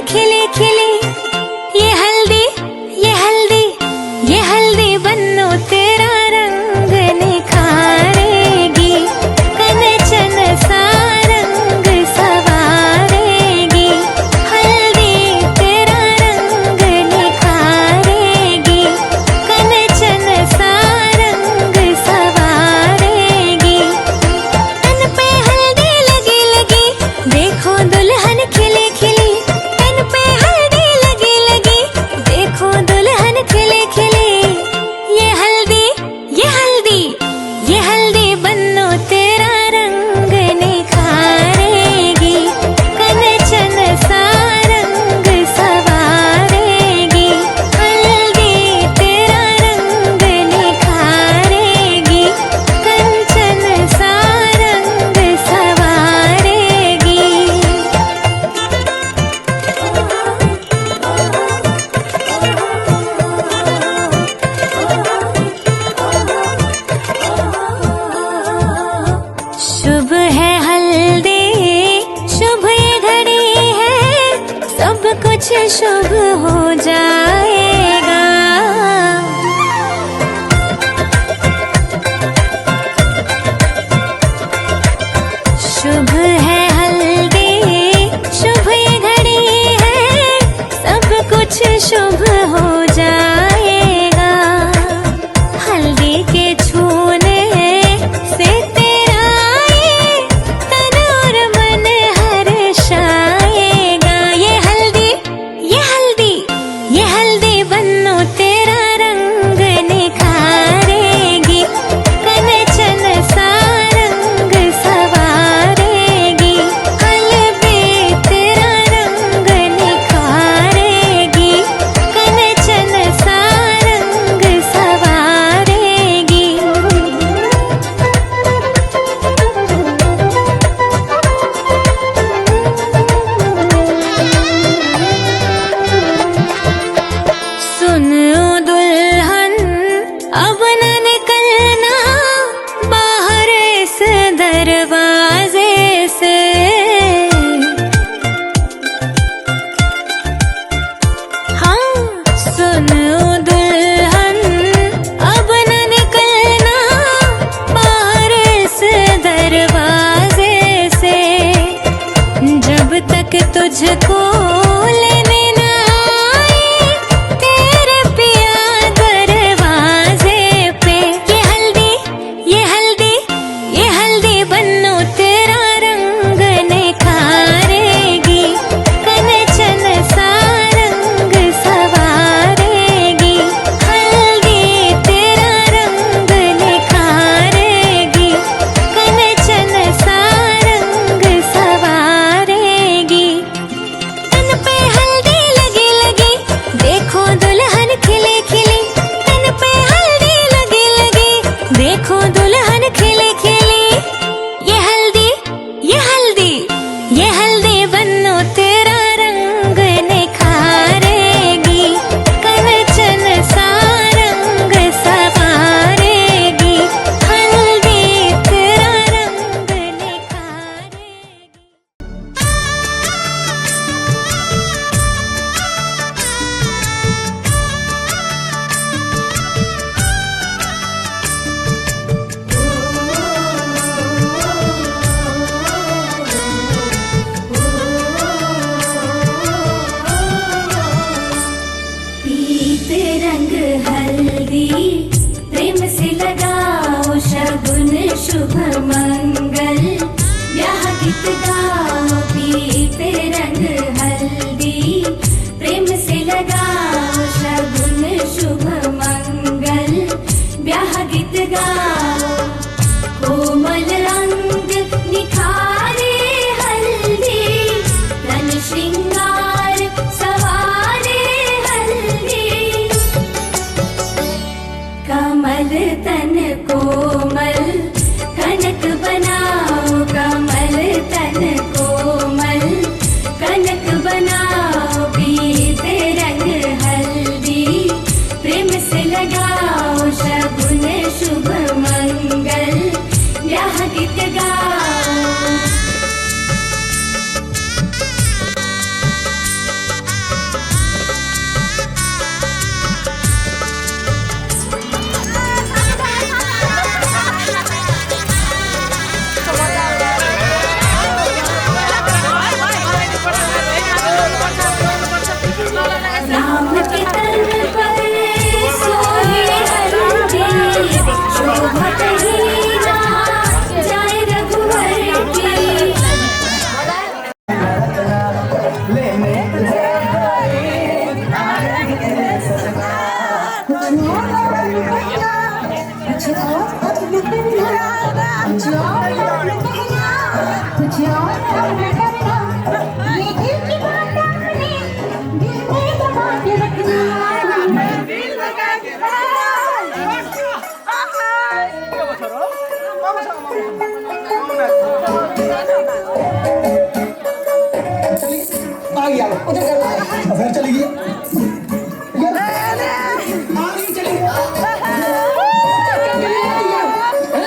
खिले खिले, ये हल्दी ये हल्दी ये हल्दी बन्नो तेरा रंग निखारेगी, कनचन सा रंग सवारेगी। हल्दी तेरा रंग निखारेगी, कनचन सा रंग सवारेगी। तन पे हल्दी लगी लगी, देखो दुल्हन खिली खिली। तन पे हल्दी लगी लगी, देखो दुल्हन खिली खिली। ये हल्दी ये हल्दी ये हल्दी बन्नो तेरा रंग निखारेगी, कनचन सा रंग सवारेगी। हल्दी तेरा रंग निखारेगी, कंचन सा रंग सवारेगी। शुभ है हल्दी, शुभ ये घड़ी है, सब कुछ शुभ हो जाएगा। शुभ है हल्दी, शुभ ये घड़ी है, सब कुछ शुभ हो जाएगा। हल्दी के छूने से तेरा ये तन और मन हर्षाएगा। ये हल्दी ये हल्दी ये हल्दी बन्नो तेरा रंग निखारेगी, कनचन सा रंग सवारेगी। हल्दी तेरा रंग निखारेगी, कनचन सा रंग सवारेगी। सुनो दुल्हन, अब न निकलना बाहर इस दरवाजे से। हाँ सुनो दुल्हन, अब न निकलना बाहर इस दरवाजे से, जब तक तुझको लेने न आए तेरे पिया दरवाजे पे। ये हल्दी ये हल्दी ये हल्दी बन्नो तेरा रंग निखारेगी, कनचन सा रंग सवारेगी। हल्दी तेरा रंग निखारेगी, कनचन सा रंग सवारेगी। तन पे हल्दी लगी लगी, देखो दुल्हन खिली खिली। तन पे हल्दी लगी लगी, देखो दुल्हन खिली खिली। ये हल्दी ये हल्दी ये हल्दी बन्नो तेरा रंग निखारेगी, कनचन सा रंग सवारेगी। हल्दी तेरा रंग निखारेगी। पीत रंग हल्दी प्रेम से लगाओ, शगुन शुभ मंगल ब्याह गीत गाओ। पीत रंग हल्दी प्रेम से लगाओ, शगुन शुभ मंगल ब्याह गीत गाओ। कोमल रंग निखारे हल्दी, तन श्रृंगार सवारे हल्दी। कमल तन कोमल कनक बनाओ, कमल तन आ गया उधर चलो फिर चली गई आगे चली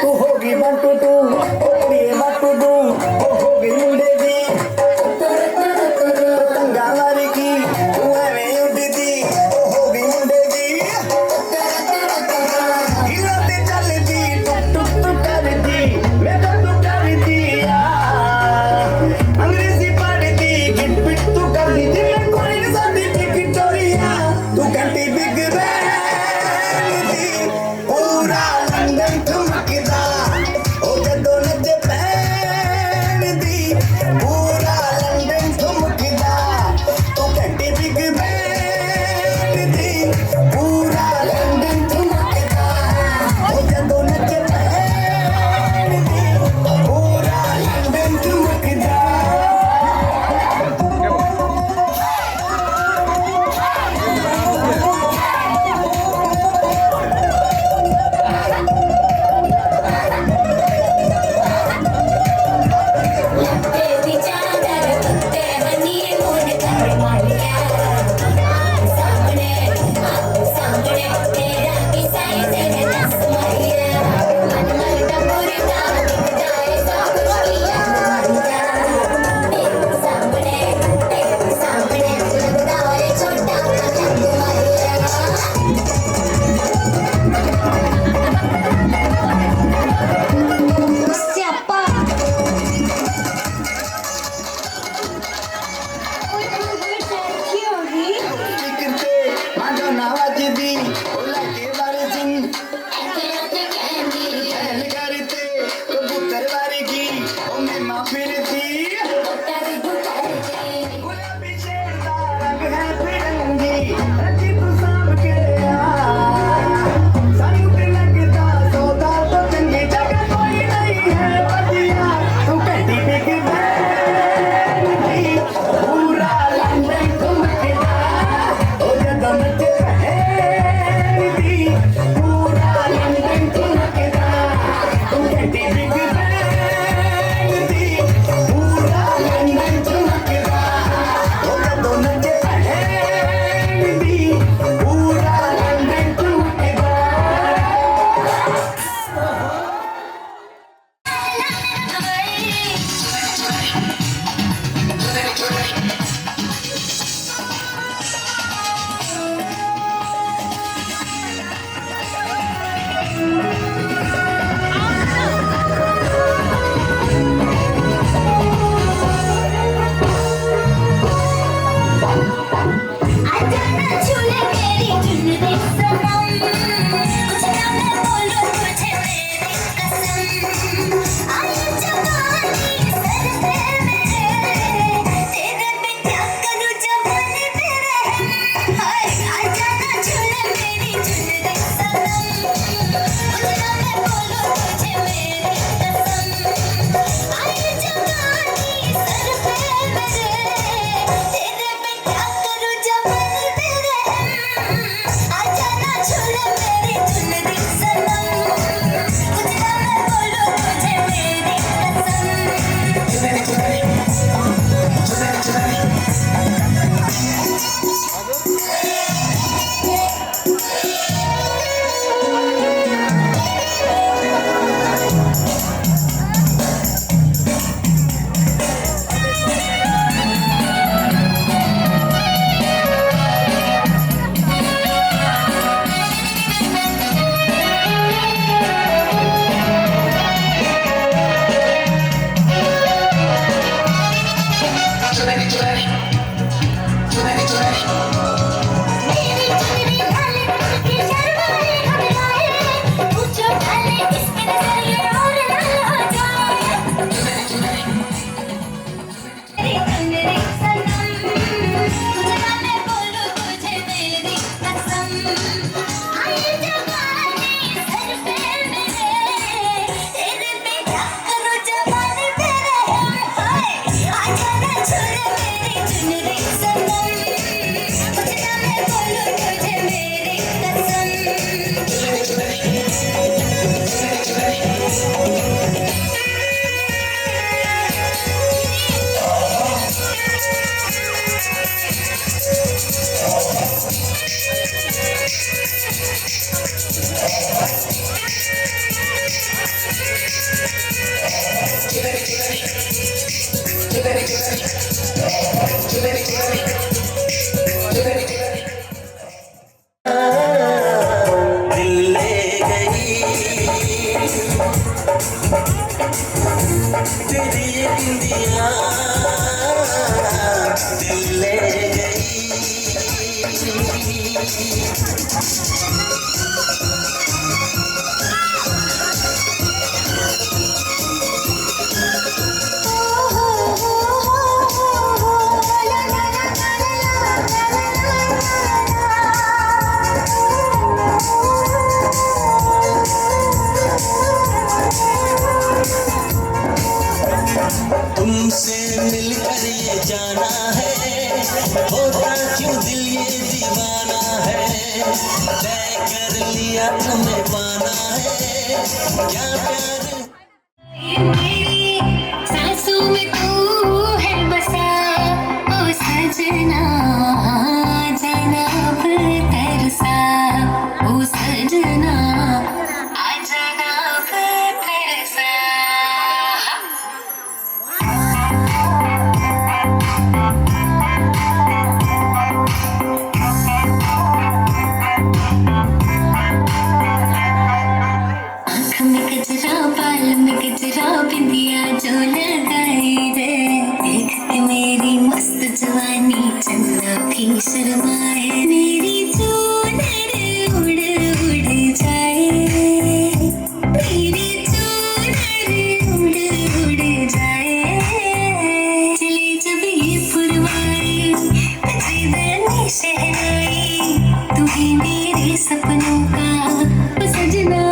तू होगी बंटू तू ये बंटू तू हो गई मुंडे दी तंगा मारी की तू एवें उड़ी दी हो गई मुंडे दी हिलते चल दी टुक टुक टुक कर दी मैं तो टुक कर दी अंग्रेजी पढ़ दी गिट पिट तू कर दी मैं कोई नहीं साथी विक्टोरिया तू घंटी बिग बैंड दी पूरा लंदन ठुमकदा ओ जदों नच पैण दी पूरा लंदन ठुमकदा तू घंटी बिग बैंड दी पूरा लंदन ठुमकदा ओ जदों नच पैण दी पूरा लंदन ठुमकदा तेरी चादर कुत्ते हनीमून कर मालिया सामने तेरा किसाई तेरे दस मालिया मन मन टपोरी का जाए सब किया मालिया तेरे सामने लगता है छोटा पतंग मालिया Siapa? चिकते मांजो नावाजदी ओला के बारे सिंह चहल करते कबूतर वारी की ओ मैं मां फिरती गुलाबी शेर दा रंग है फिरंगी रची तू सांभ के सानू ते लगदा सौदा तो चंगी जगह कोई नहीं है बदिया तू कहती बिग बैंड दी पूरा लंदन घुमकदा ओ जदों नच पैण दी पूरा लंदन घुमकदा तू कहती बिग बैंड दी पूरा लंदन घुमकदा ओ जदों नच पैण दी पूरा लंदन घुमकदा अचानक झूले मेरी चुनरी सनम कुछ ना मैं बोलूं तुझे मेरी कसम आई जवानी सर पे मेरे तेरे पे क्या करूं जवानी पे रहम हाय अचानक झूले मेरी चुनरी सनम कुछ ना मैं बोलूं तुझे मेरी कसम आई जवानी सर पे मेरे तेरे पे क्या करूं जवानी पे रहम अचानक झूले मेरी चुनरी सनम कुछ ना मैं बोलूं तुझे मेरी कसम मेरी चुनरी ढाले के शर्माए घबराए पूछो ढाले इस पे नजर और ना हो जाए मेरी चुनरी सनम कुछ ना मैं बोलूं तुझे मेरी कसम आई जवानी सर पे मेरे तेरे पे क्या करूं जवानी पे रहम हाय अचानक झूले मेरी चुनरी सनम कुछ ना मैं बोलूं तुझे मेरी कसम दिल ले गई तेरी ये बिंदिया दिल ले गई तुमसे मिलकर ये जाना है होता क्यों दिल ये दीवाना है तय कर लिया तुम्हें पाना है क्या प्यार मेरी सांसों में तू है बसा ओ सजना जाना अब तरसा ओ सजना आ जाना अब तरसा आँख में गजरा बाल में गजरा बिंदिया जो लगाई रे देख के मेरी मस्त जवानी चंदा भी शर्माए मेरी चूनर उड़ उड़ जाए मेरी चूनर उड़ उड़ जाए चले जब ये पुरवाई बजे दानी शहनाई तू ही मेरे सपनों का ओ सजना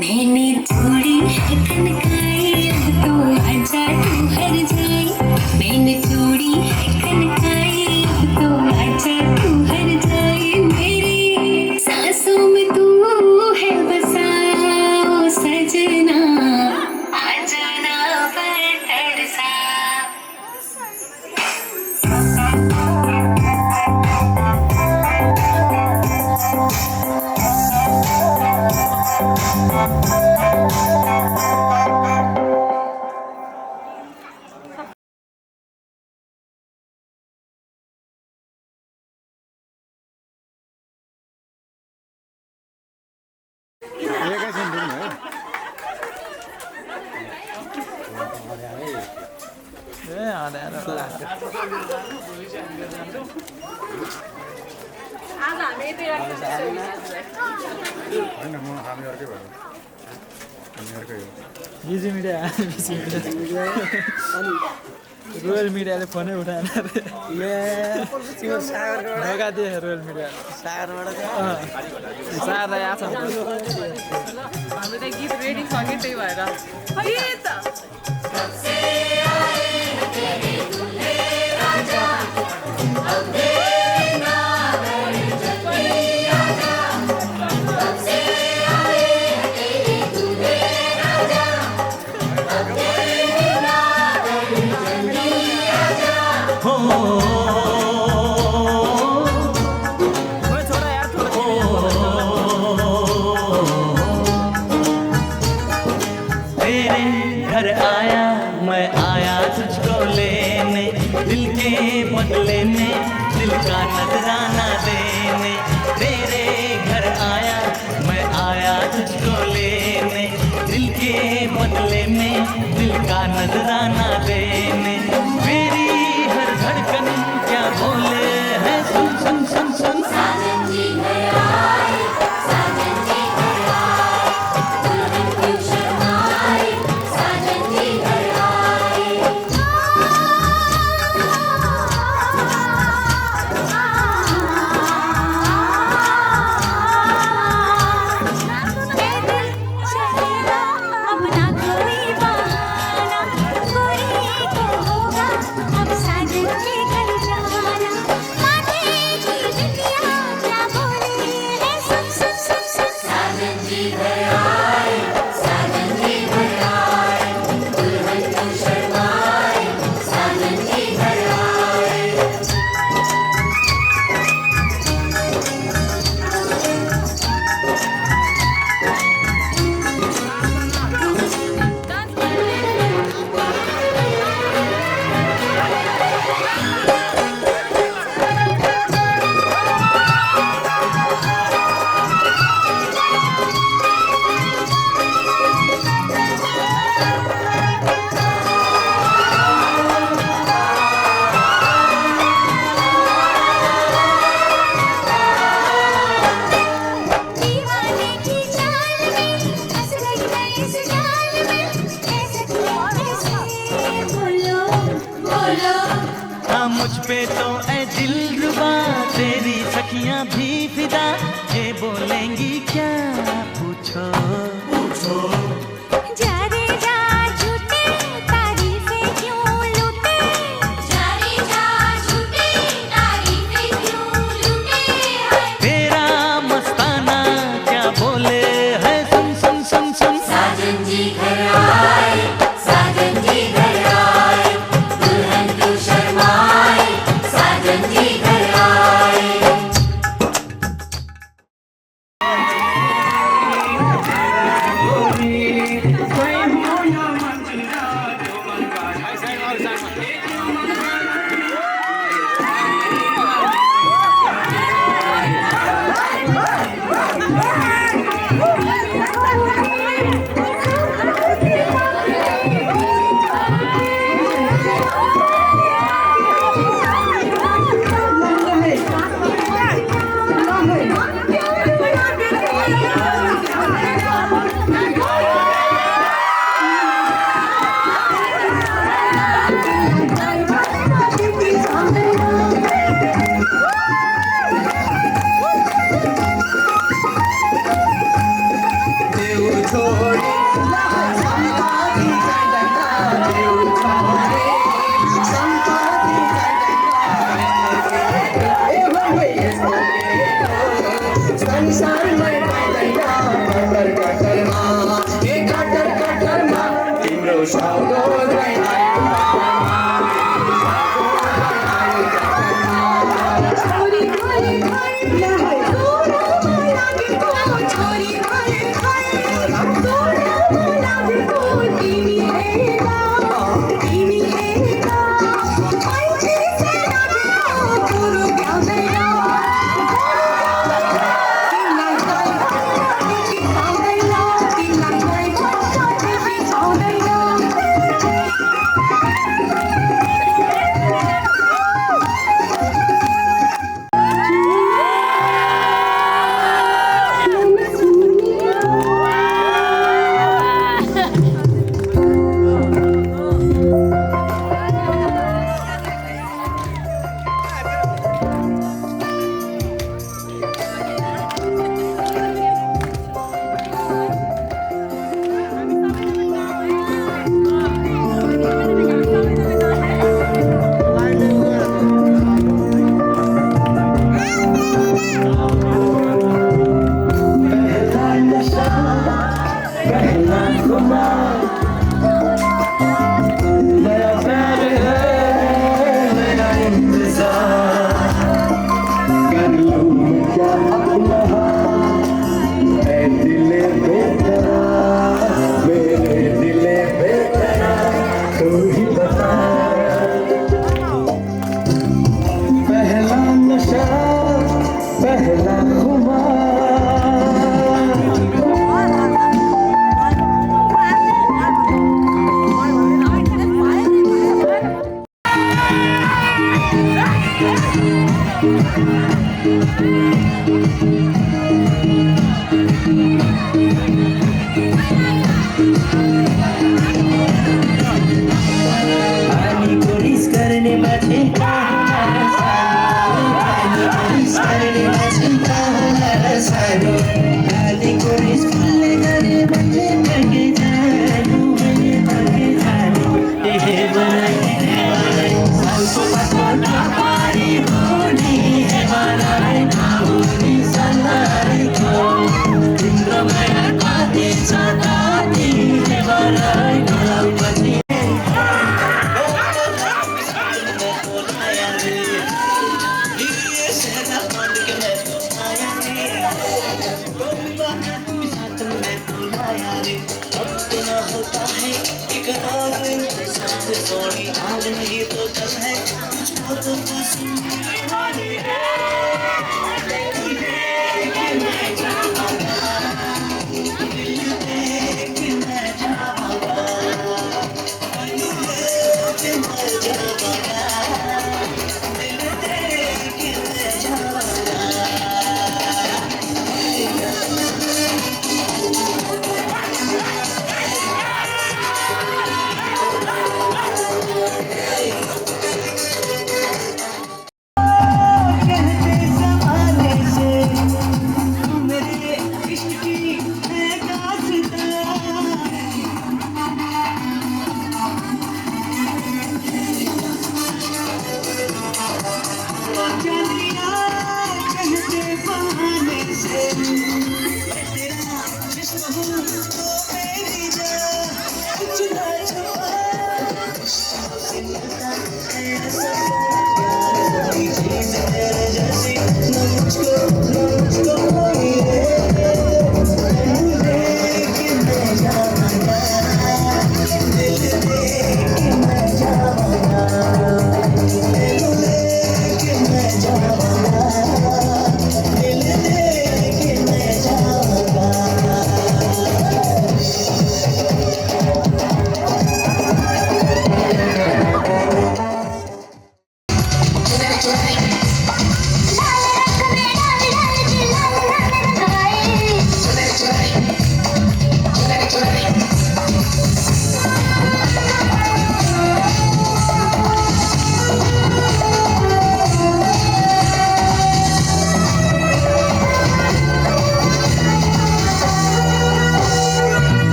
मैंने थोड़ी है कनकाई अब तो आजा तू हर जाए मैंने थोड़ी है कनकाई अब तो आजा तू हर जाए मेरी सांसों में तू है बसा ओ सजना आ जाना पर तरसा बिजी मिडिया रोयल मिडियाले फोनै उठाएन ढोका दिए रोयल मिडिया सागरलाई आछ हाम्रो त गीत रेडी छ कि त्यही भएर घर आया मैं आया तुझको लेने दिल के बदले में दिल का नजराना देने तेरे घर आया मैं आया तुझको लेने दिल के बदले में दिल का नजराना देने मेरी हर धड़कन क्या बोले है सुन सुन सुन सुन साजन जी घर आए साजन जी घर आए दुल्हन क्यों शर्माए साजन जी घर आए ए दिल चलेगा अब ना कोई बहाना कोई को बोलो हाँ मुझ पे तो ऐ दिलरुबा तेरी सखियां भी फिदा, ये बोलेंगी क्या पूछो जा रे जा झूठे तारीफें क्यों लूटे, जा रे जा झूठे तारीफें क्यों लूटे है। तेरा मस्ताना क्या बोले है, सुन सुन सुन सुन। साजन जी घर आए, साजन जी घर आए, दुल्हन क्यों शर्माए, साजन जी घर आए।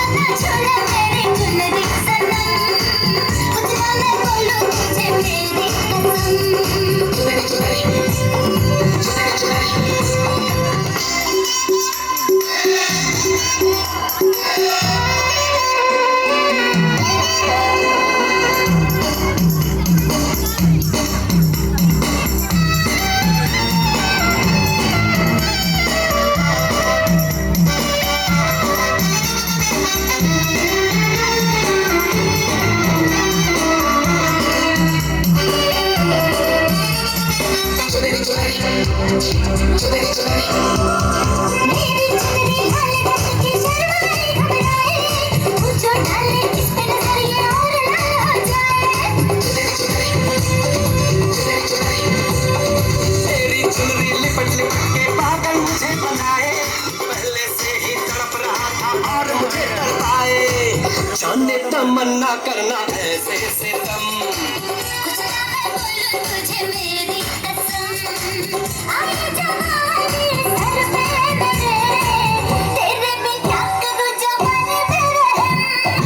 जाना छोड़े मेरी चुनरी सनम कुछ ना मैं बोलूं तुझे मेरी मेरी चुनरी ढाले ढक के शर्माए घबराए पूछो ढाले किस पे नजर ये और ना हो जाए तेरी चुनरी लिपट लिपट के पागल मुझे बनाए पहले से ही तड़प रहा था और मुझे तड़पाए जाने तमन्ना करना ऐसे सितम कुछ ना मैं बोलूं तुझे मेरी कसम आई जवानी सर पे मेरे तेरे में क्या करूं जवानी मेरे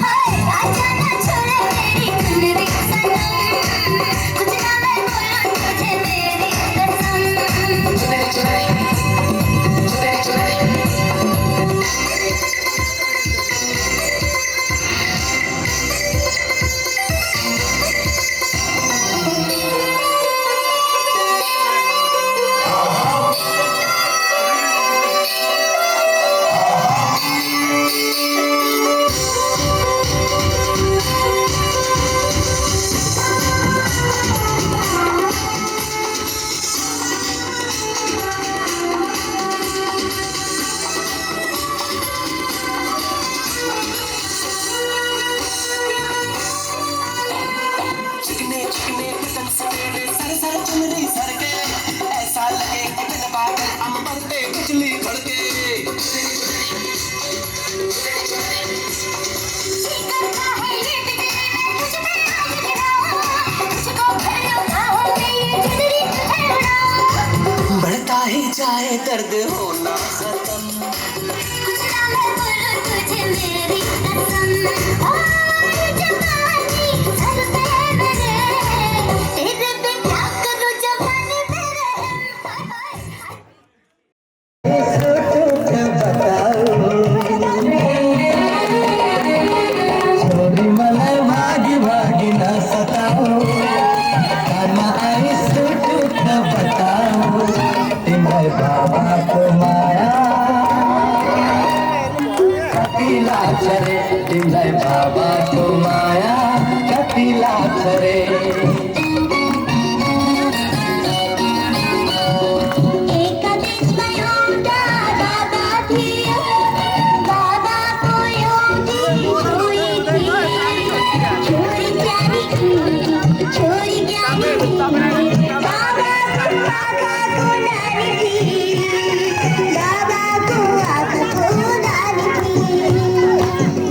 हाय आ जाना छोड़े मेरी चुनरी सनम कुछ ना मैं बोलूं तुझे मेरी कसम चिकने चिकने बदन से तेरे सर सर चुनरी सर के ऐसा लगे कि बिन बादल अंबर पे बिजली कड़के करता है ये बिजली में तुझ पे आज गिराऊं तुझको घर लौटाऊं मैं ये चुनरी तुझे उड़ाऊं बढ़ता ही जाए दर्द होना खत्म कुछ ना मैं बोलूं तुझे मेरी कसम आई जवानी सर पे मेरे तेरे पे क्या करूं जवानी मेरे हाय हाय छोरी मलाई भागी भागी न सताओ खाना आई सुट न बताओ तिमीलाई बाबाको माया कति लाग्छ रे तिमीलाई बाबाको माया कति लाग्छ रे एक देशमा एउटा दादा थियो दादाको एउटी छोरी थियो छोरी ज्ञानी थियो छोरी ज्ञानी थियो दादाको आँखाको नानी थियो दादाको आँखाको नानी थियो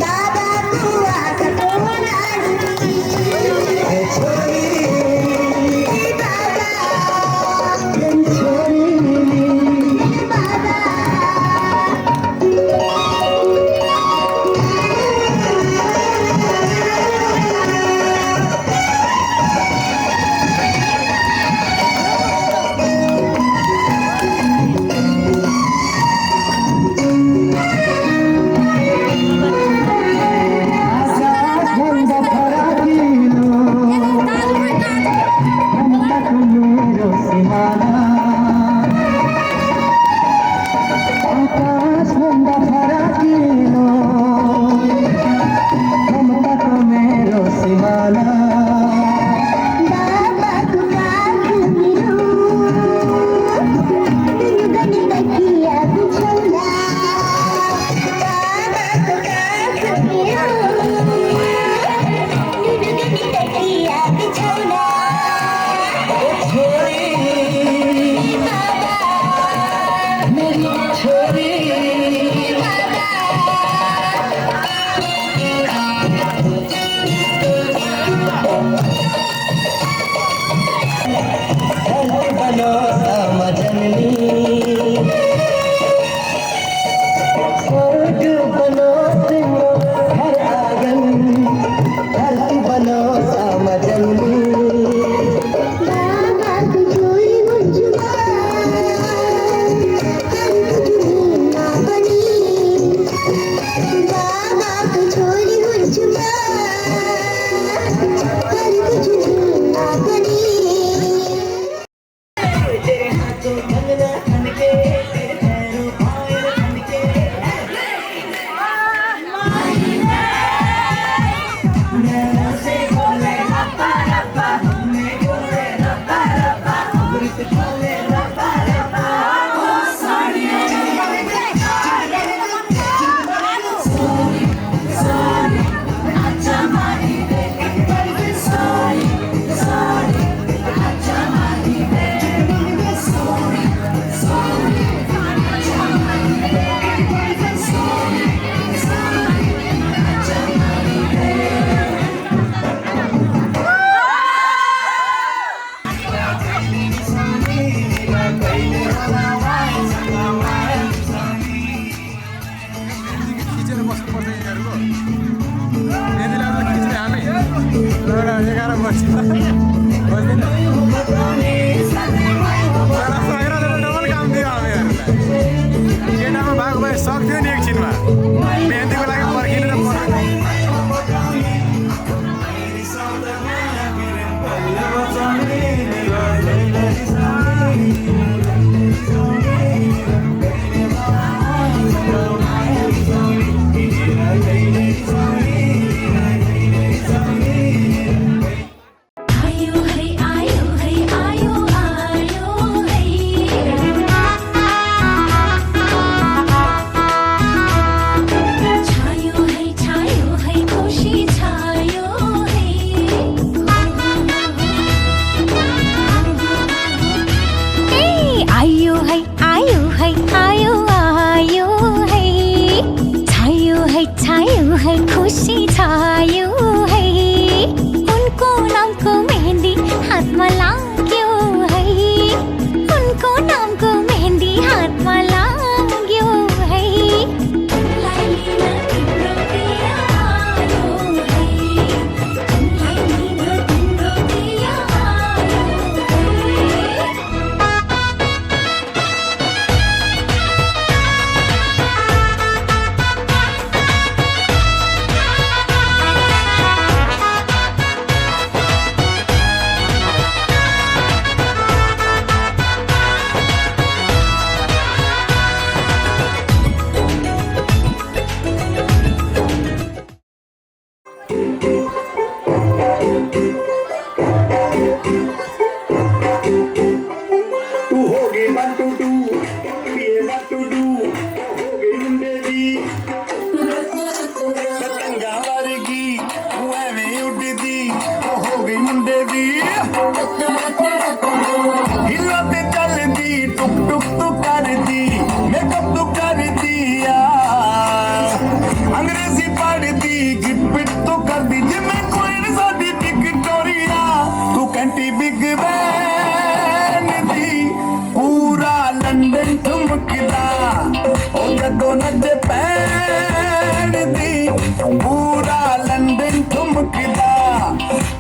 दादाको आँखाको नानी थियो छोरी डबल काम दियो हामीहरूलाई केटामा भएको भए सक्थ्यो नि एकछिनमा मेहन्दीको लागि पर्खिनु त छायो है खुशी छायो है उनको नामको मेहंदी हातमा लाग्यो है उनको नामको मेहंदी हातमा लाग्यो है उनलाई लिन तिम्रो दिया आयो है उनलाई लिन तिम्रो दिया आयो है पूरा लंदन ठुमकदा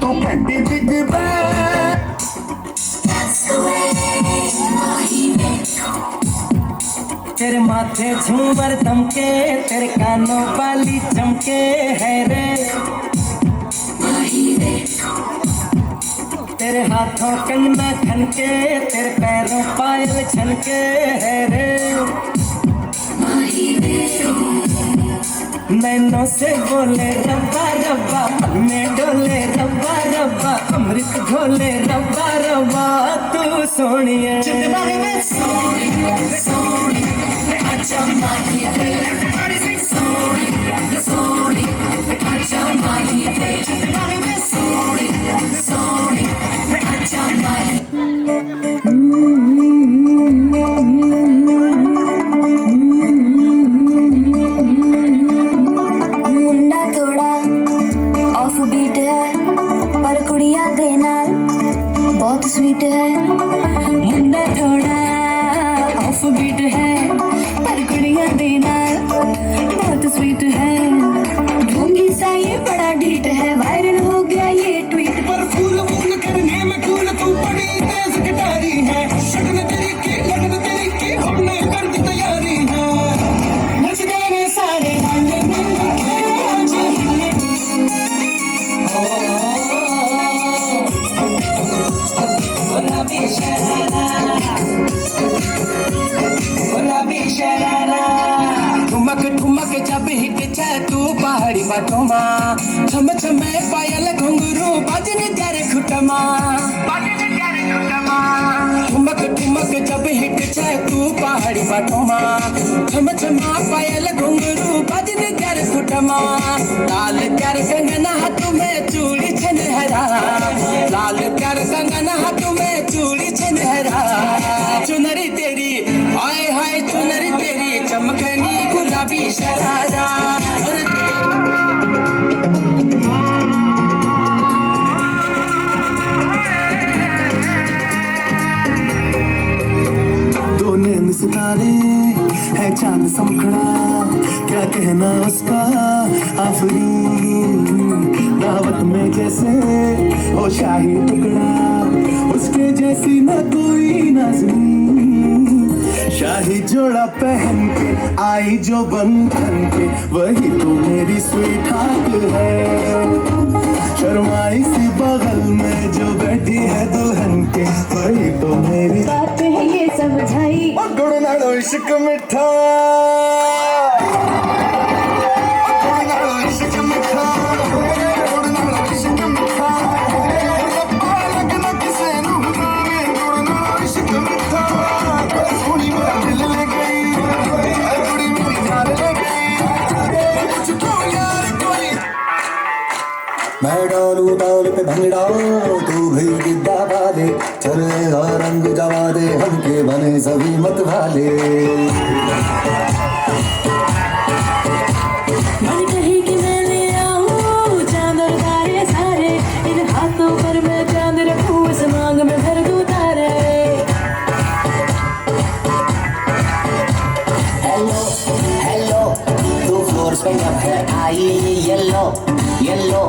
तू घंटी बिग बैंड तेरे माथे झूमर दमके तेरे कानों वाली चमके है रे तेरे हाथों कंगना खनके तेरे पैरों पायल छनके है रे नैनों से बोले रब्बा रब्बा मन में डोले रब्बा रब्बा अमृत घोले रब्बा रब्बा तू सोनिए बहुत स्वीट है मुंडा थोड़ा ऑफ बीट है पर कुड़िया देना बहुत स्वीट है ढोंगी सा ये बड़ा ढीठ है वायरल हो गया ये ट्वीट पर फूल फूल करने में कूल तू बड़ी तेज गिटारी है शगन तेरी की लगन तेरी की हमने कर दी तैयारी है नच देने सारे गाने मिल के आज हिले ठुमक ठुमक जब हिट जाए तू पहाड़ी बाटों माँ छम छमे पायल घुंघरू बजने तेरे खुटमा ठुमक ठुमक जब हिट जाए तू पहाड़ी बाटों माँ छम छमा पायल घुंघरू बजने तेरे खुटमा लाल कर कंगना हाथ में चूड़ी छनहरा लाल कर कंगना हाथ में चूड़ी छनहरा चुनरी तेरी हाय हाय चुनरी तेरी चमकनी गुलाबी शरारा दो नैन सितारे है चांद समखड़ा क्या कहना उसका आफरीन दावत में जैसे हो शाही टुकड़ा, उसके जैसी न कोई नाज़नीं। शाही जोड़ा पहन के आई जो बंधन के, वही तो मेरी स्वीट हार्ट है। शर्माई सी बगल में जो बैठी है दुल्हन के, वही तो मेरी बात है ये समझाई। गुड़ नाड़ो इश्क मिठा, गुड़ नाड़ो इश्क मिठा, गुड़ नाड़ो इश्क मिठा, रब्बा लगना किसे नू बनावे, गुड़ नाड़ो इश्क मिठा। सोनी मेरा दिल ले गई, गुड़ी मेरी जान ले गई, मुझको यार कोई। मैं डालू ताल पे भंगड़ा, तू भी गिद्दा वाले, चलेगा रंग जवा दे, हमके बने सभी मत वाले। मन कही कि मैं ले आऊं चांद और तारे सारे, इन हाथों पर मैं चांद रखूं, इस मांग में भर दूं तारे। हेलो हेलो, तू फ्लोर पे जब है आई, येलो येलो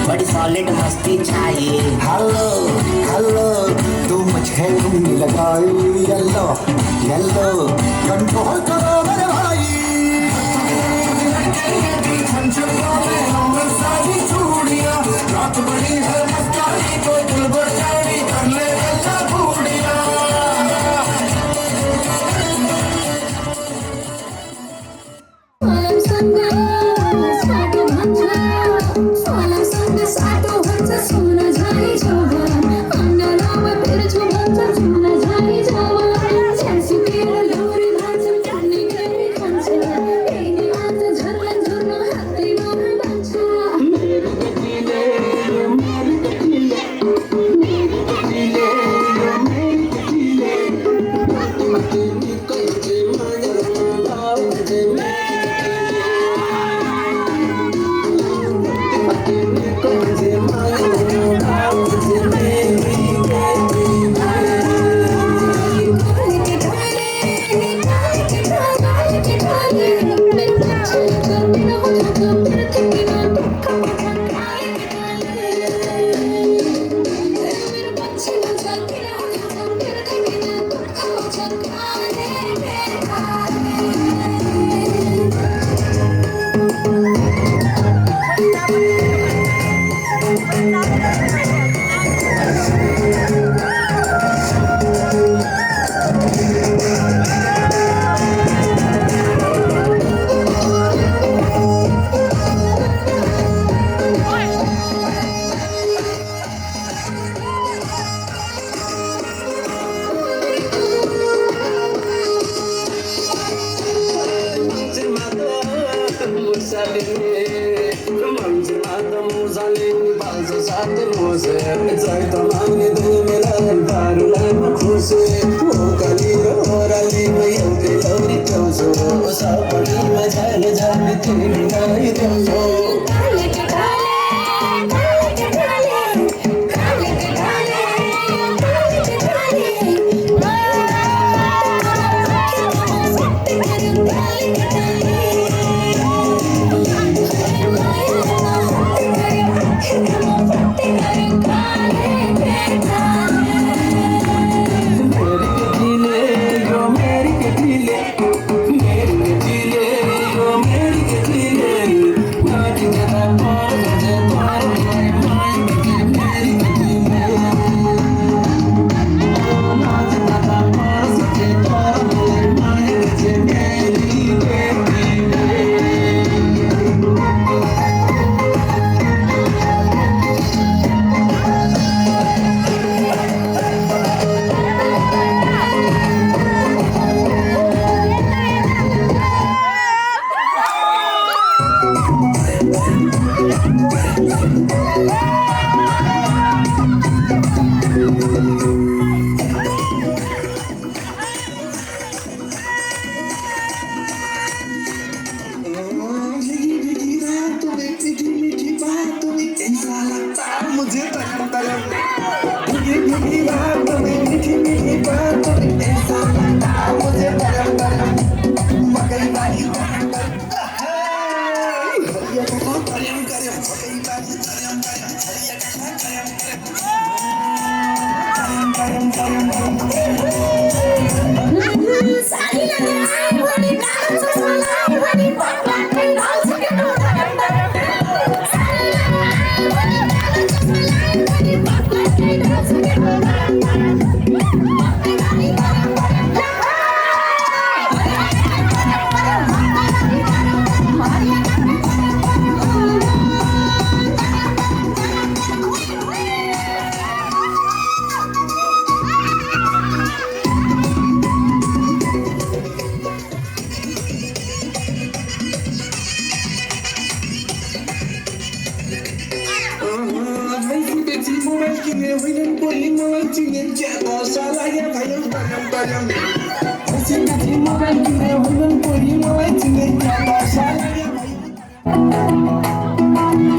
बड़ी सॉलिड मस्ती चाहिए। हेलो हेलो, तू मुझे उंगली लगाई, येलो येलो कंट्रोल करो मेरे भाई। सारी चूड़ियां रात बड़ी है मस्तानी, तो दिल बचाई कर ले गल्ला बूढ़िया।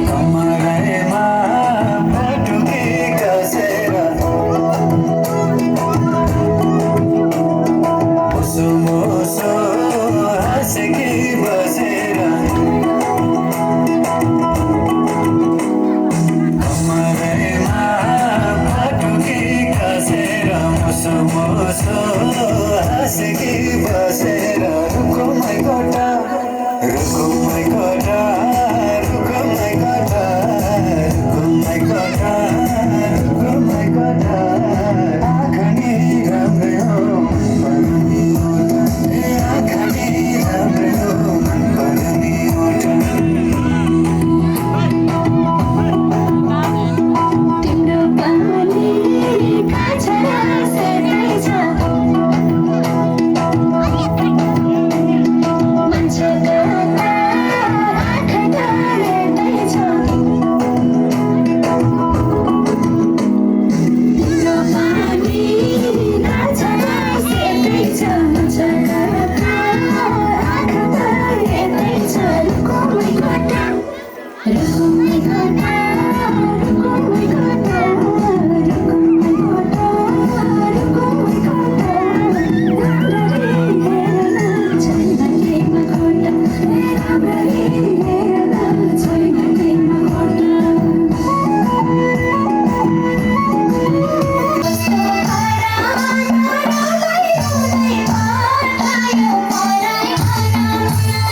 कमरेमा बटुकी कसेर मुसु मुसु हाँसेकी बसेर कमरेमा बटुकी कसेर मुसु मुसु हाँसेकी बसेर रुकुमै कोटा रुकुमै कोटा रुकुमै कोटा रुकुमै कोटा रुकुमै कोटा आँखानी राम्रै हो मनपर्ने ओठा आँखानी राम्रै हो मनपर्ने ओठा तिम्रो पानी काछरा सेतैछ मान्छेको आँखा हेर्दैछ तिम्रो पानी काछरा सेतैछ मान्छेको आँखा हेर्दैछ रुकुमै कोटा रुकुमै कोटा रुकुमै कोटा रुकुमै कोटा रुकुमै कोटा राम्ररी हेर्न छैन केमा खोटा राम्ररी हेर्न छैन केमा खोटा कस्तो हराउँदै बतायो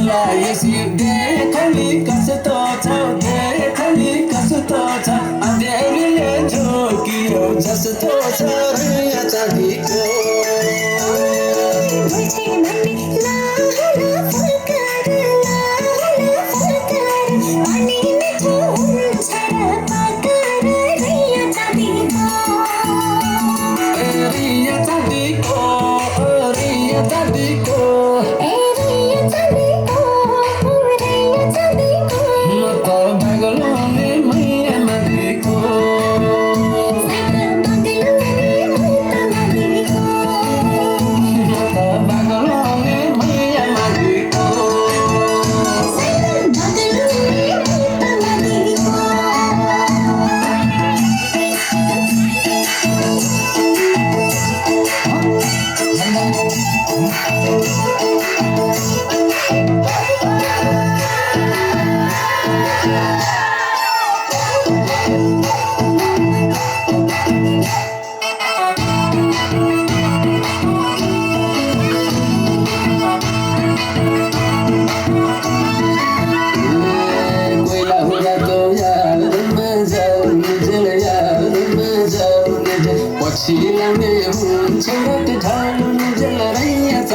पराई जस्तो छ रुइया चाँदीको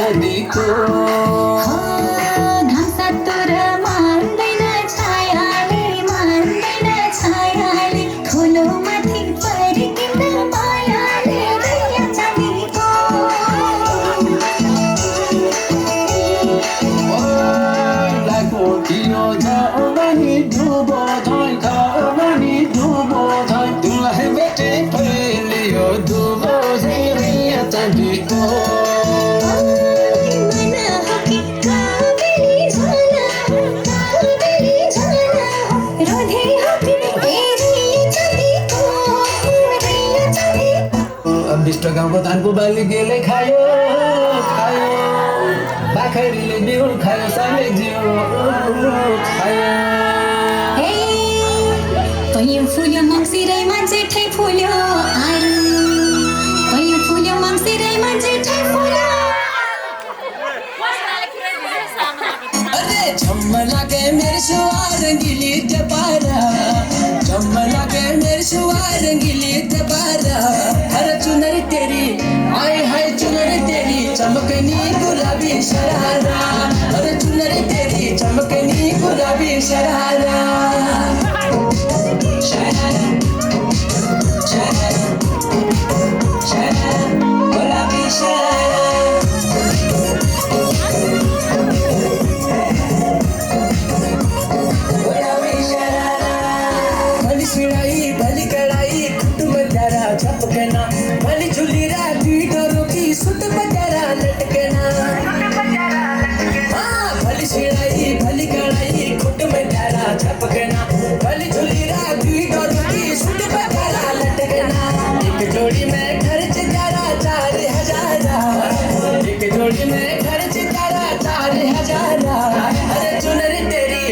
चाँदीको घाँसा तोर मान्दैन छायाले खोलो माथि फर्किँद मायाले दैया चाँदीको लागो थियो जानी डुबो धाइ खानी डुबो धाइ तिमीलाई भेटे फैलियो डुबो दैया चाँदीको विष्ट गाउँको धानको बाली गेले खायो बाखरीले बिउ खायो साले जिउ खायो कैयौँ फुल्यो मङ्सिरैमा जेठै फुल्यो आरू कैयौँ फुल्यो मङ्सिरैमा जेठै फुल्यो अरे छम्म लागे मेरे सुवार गिली दबारा छम्म लागे मेरे सुवार गिली दबारा अरे चुनरी तेरी आए हाय चुनरी तेरी चमकनी गुलाबी शरारा अरे चुनरी तेरी चमकनी गुलाबी शरारा शरारा शरारा शरारा गुलाबी शरारा भली कड़ाई कुट बजारा छपकना भली झुलीरा डीडोरों की सुट बजारा लटकना भली सिड़ाई भली कड़ाई कुट बजारा छपकना भली झुलीरा डीडोरों की सुट बजारा लटकना एक जोड़ी में खर्च जारा 4,000 एक जोड़ी में खर्च जारा 4,000 अरे चुनरी तेरी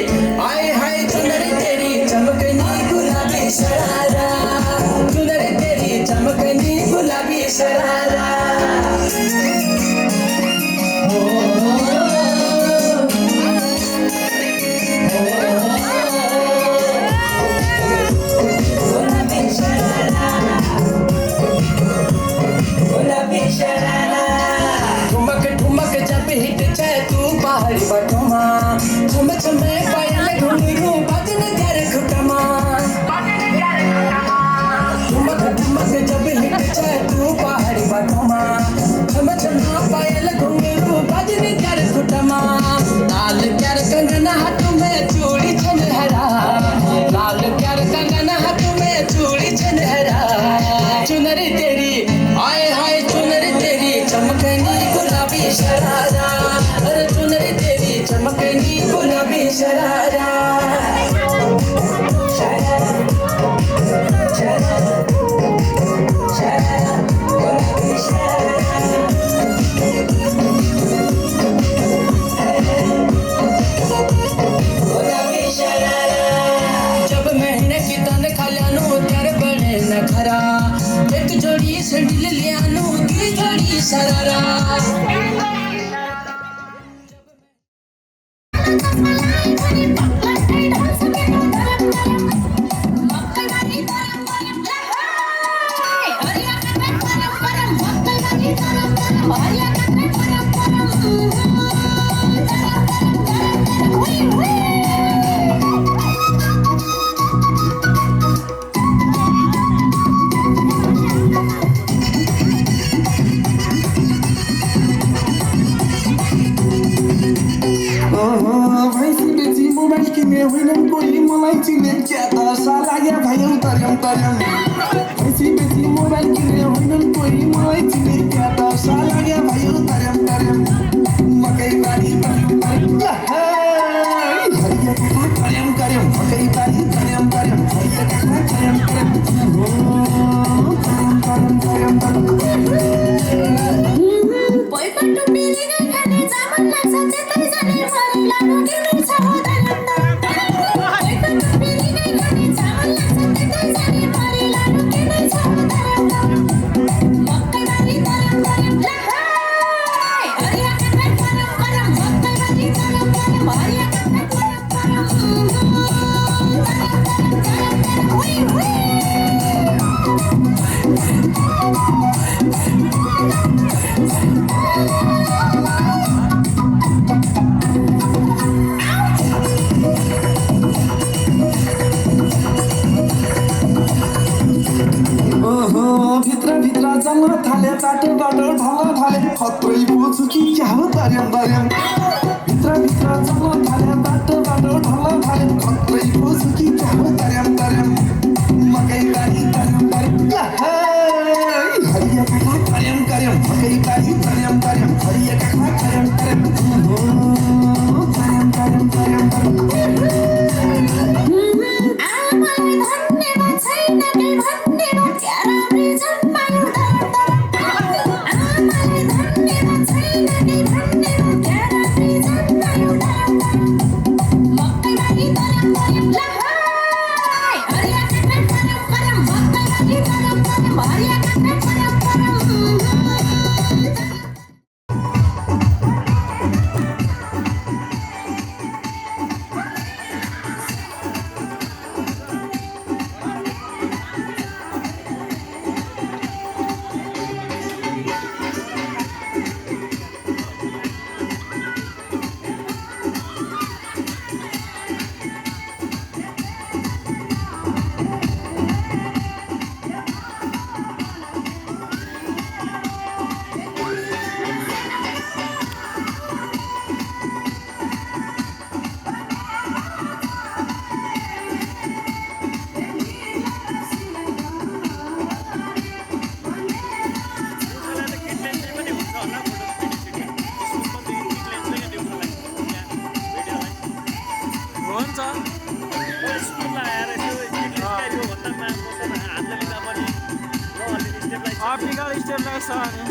आए हाय चुनरी तेरी चमकनी गुलाबी शरारा चुनरी तेरी चमकनी गुलाबी शरारा गुलाबी शरारा गुलाबी शरारा ठुमक ठुमक जब हिट जाए तू पहाड़ी बटुमा छम छमे पायल घुंघरू बदन कर खुटमा ठुमक ठुमक जब हिट जाए तू पहाड़ी बटुमा छम छमे पायल घुंघरू बदन कर खुटमा लाल कर कंगना हाथ में चूड़ी छनहरा लाल कर कंगना हाथ में चूड़ी छनहरा चुनरी तेरी आए हाय चुनरी तेरी चमकनी गुलाबी शरारा अरे चुनरी तेरी चमकनी गुलाबी शरारा शरारा शरारा शरारा गुलाबी शरारा गुलाबी शरारा जब महीने की तनख्वाह ल्यानु त्यारे बने न खरा एक जोड़ी सैंडल ल्यानु दुई जोड़ी शरारा कोही मलाई चिने क्या त सालाया भयो तर्यम बेसी मोबाइल किने होइनन् कोही मलाई चिने क्या त सालाया भयो तर्यम मकै बारी तर्यम मकै बारी तर्यम Oh चाटो बाटो ढल्न थाले खत्रै बोल्छु कि क्या हो तर्याम तर्याम भित्र भित्र चल्न थाले बाटो बाटो ढल्न थाले खत्रै बोल्छु कि क्या हो तर्याम तर्याम मकै बारी तर्याम तर्याम हरिया काका तर्याम तर्याम मकै बारी तर्याम तर्याम हरिया काका तर्याम तर्याम तर्याम तर्याम तर्याम तर्याम आमालाई धन्यवाद छैन के धन्यवाद क्यारा बिजनमा आमालाई धन्यवाद छैन के धन्यवाद क्यारा बिजनमा मकै बारी तर्याम तर्याम लहाई हरिया काका तर्याम तर्याम मकै बारी तर्याम तर्याम हरिया काका तर्याम तर्याम Optical stabilizer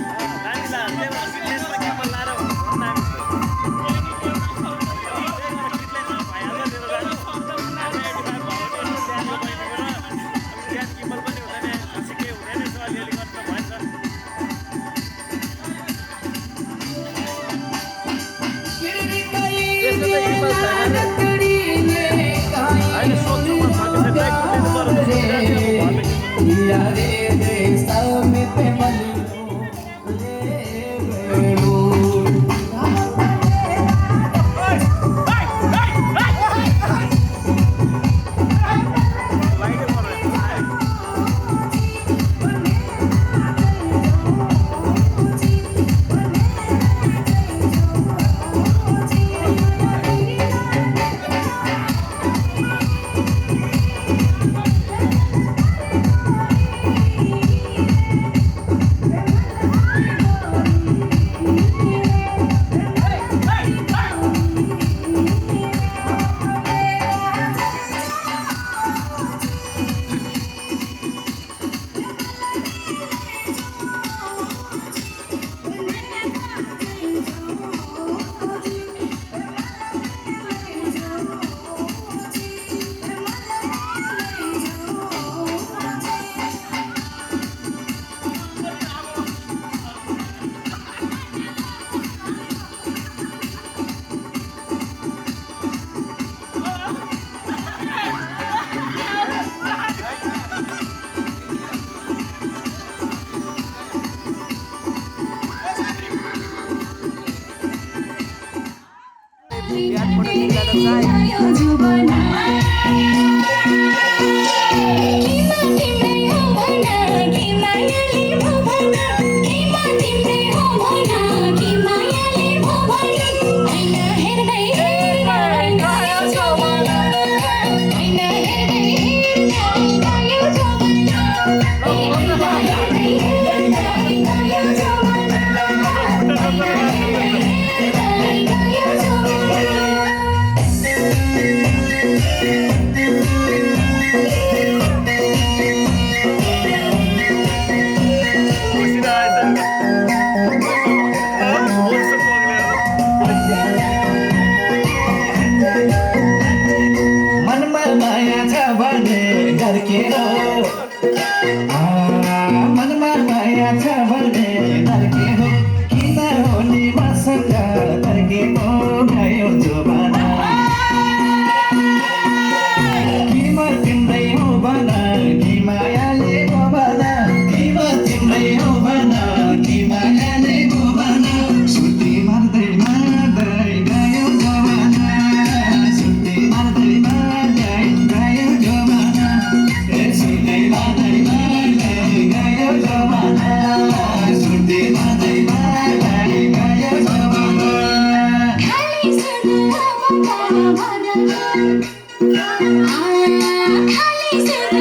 खाली सिर्फ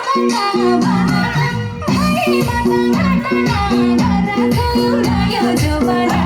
बता बता भाई बता घटना घर उड़ायो जो बना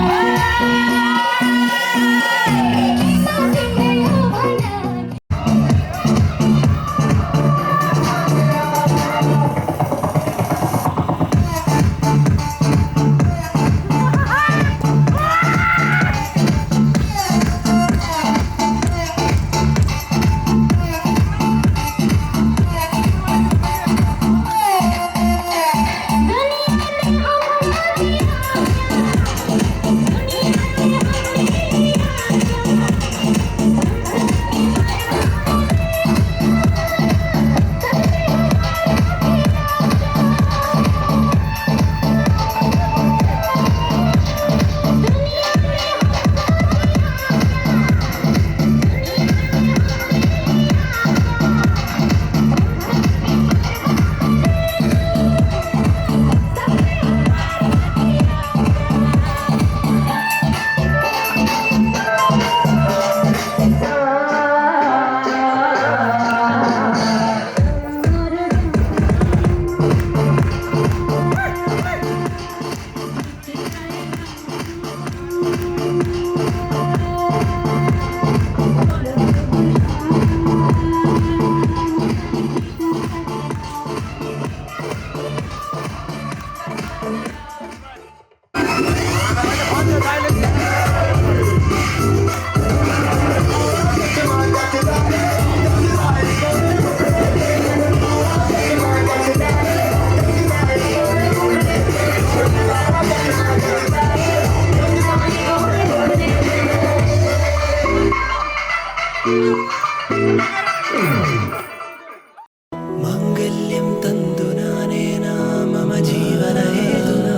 मांगल्यं तन्तुनानेन मम जीवनहेतुना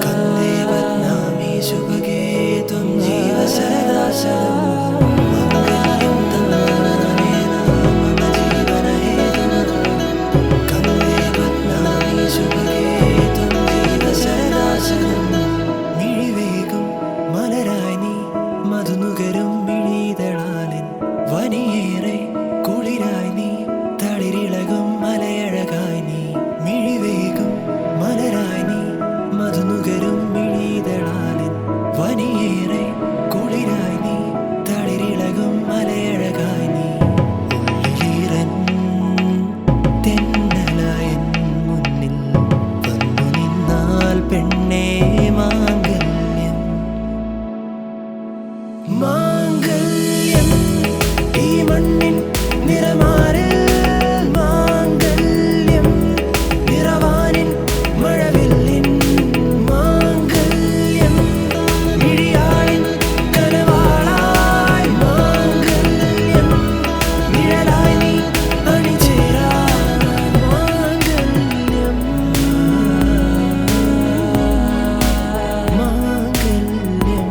कन्दे बध्नामि सुभगे त्वं जीव सदा शतम् मांगल्यं तन्तुनानेन मम जीवनहेतुना कन्दे बध्नामि सुभगे त्वं जीव सदा शतम् मिഴിവേകും മലരായി നീ മധുനുകരും മിഴിതളാലിൻ വനിയേറെ കുളിരായി നീ തളിരിളകും മലയഴകായി നീ മിഴിവേകും മലരായി നീ മധുനുകരും മിഴിതളാലിൻ വനിയേറെ കുളിരായി നീ തളിരിളകും മലയഴകായി നീ ഉള്ളിലീറൻ തെന്നലായൻ മുന്നിൽ വന്നു നിന്നാൽ പെണ്ണേ മാംഗല്യം മാംഗല്യം ഈ മണ്ണിൻ നിറമാറിൽ മാംഗല്യം നിറവാനിൻ മഴവില്ലിൻ മാംഗല്യം മിഴിയാളിൻ കനവാളായി മാംഗല്യം നിഴലായി നീ അണിചേരാൻ മാംഗല്യം മാംഗല്യം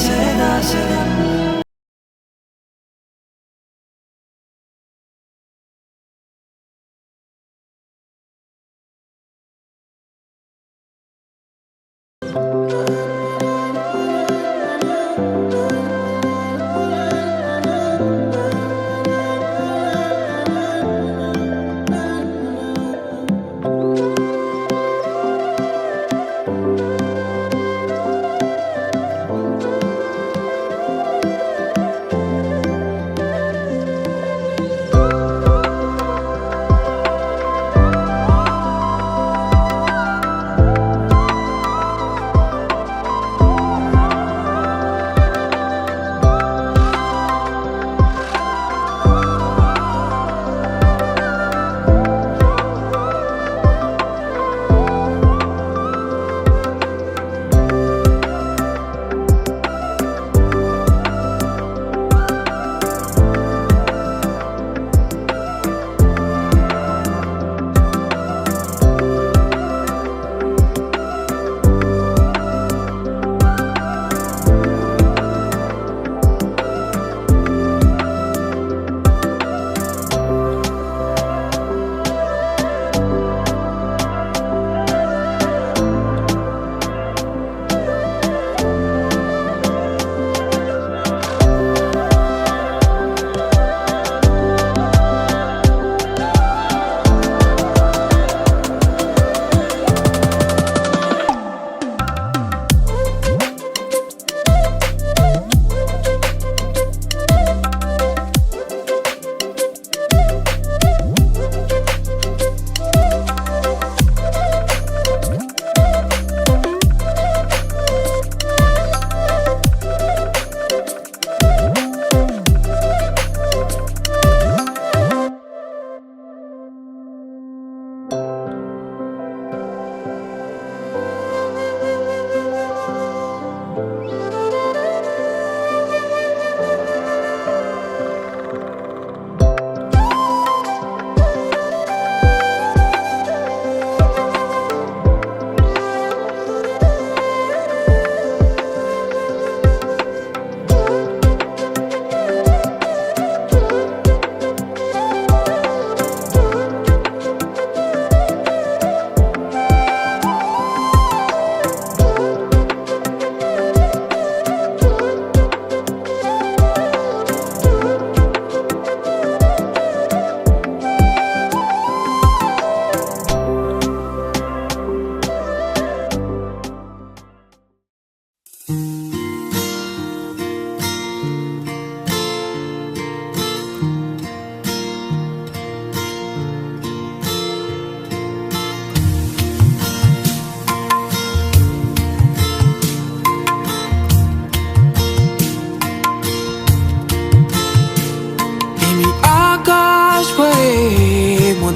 सदा सदा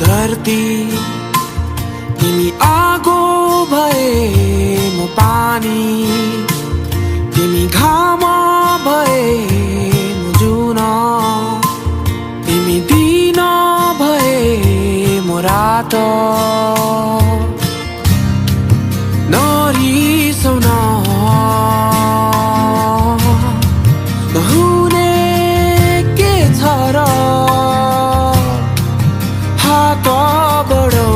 धरती तिमी आगो भए म पानी तिमी घाम भए म जुन तिमी दिन भए म रात नरिसौन नहुने के छ र हात बढाऊ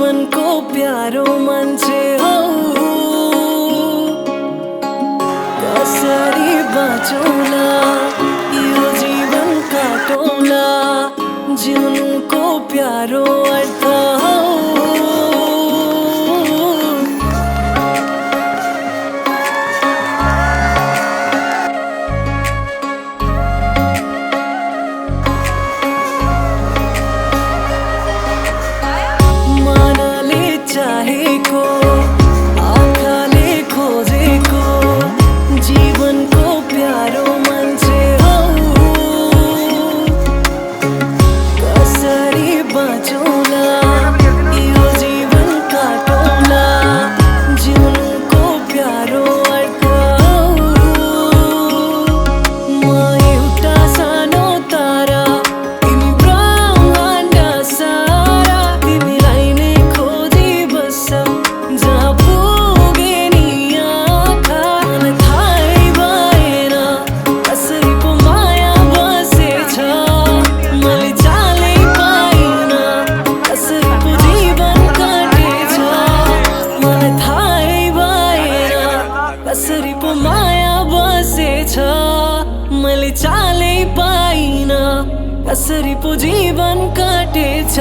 जीवन को प्यारो मान्छे हौ कसरी बाँचौला यो जीवन काटौला जिउनुको प्यारो अर्थ हौ चाहेको आँखाले खोजेको जीवनको प्यारो मान्छे हौ कसरी बाँचौला यो जीवन काटौला जिउनुको प्यारो अर्थ हौ म एउटा सानो तारा तिमी ब्रह्माण्ड सारा तिमीलाई नै जहाँ पुगे नि आँखा मलाई थाहै भएन कसरी पो माया बसेछ मैले चालै पाइन कसरी पो जीवन काटेछ मलाई थाहै भएन कसरी पो माया बसेछ मैले चालै पाइन कसरी पो जीवन काटेछ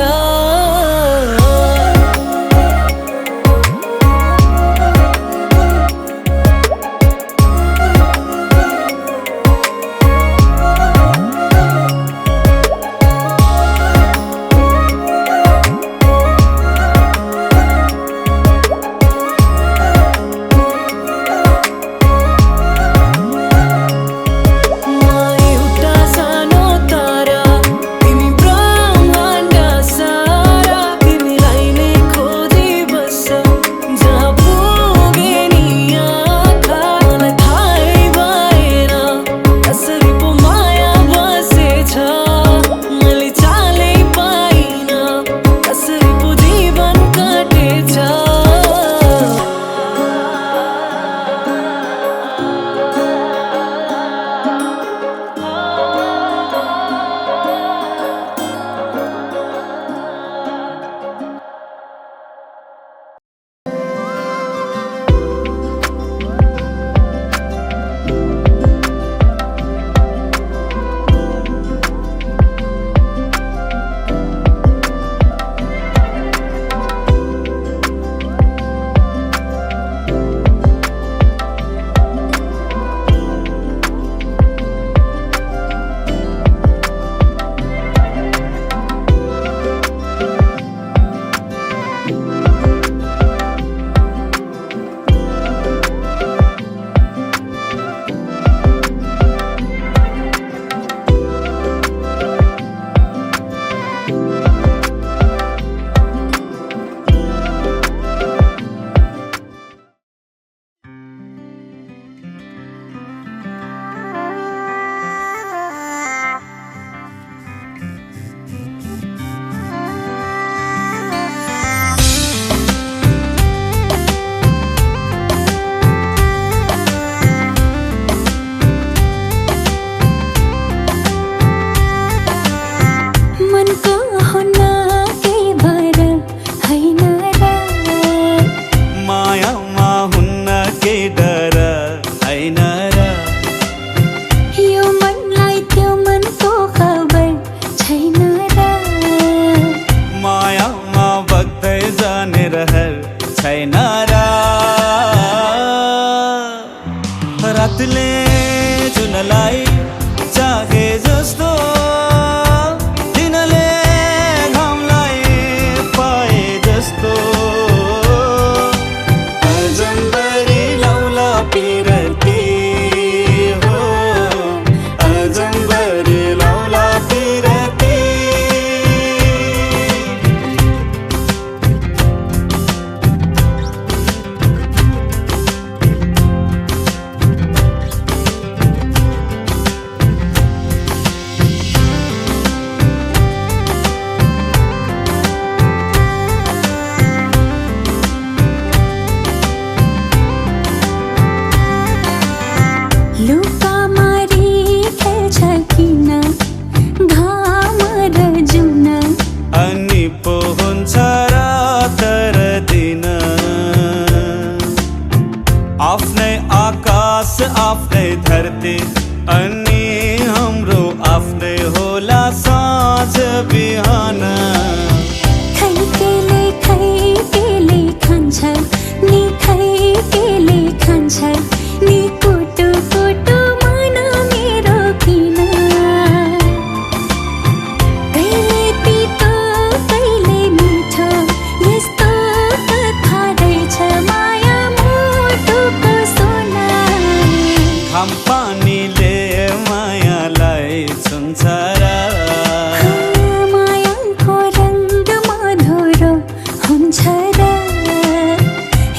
सानो तारा तिमी ब्रह्माण्ड सारा राति अनि हाम्रो आफ्नै होला साँझ बिहान खैकेले खान्छ नि खैकेले खान्छ नि कुटु कुटु मन मेरो किन कहिले तितो कहिले मिठो यस्तो कथा रहेछ माया मुटुको सोना खामपानीले मायालाई छुन्छ र मायाको रङ्ग मधुरो हुन्छ र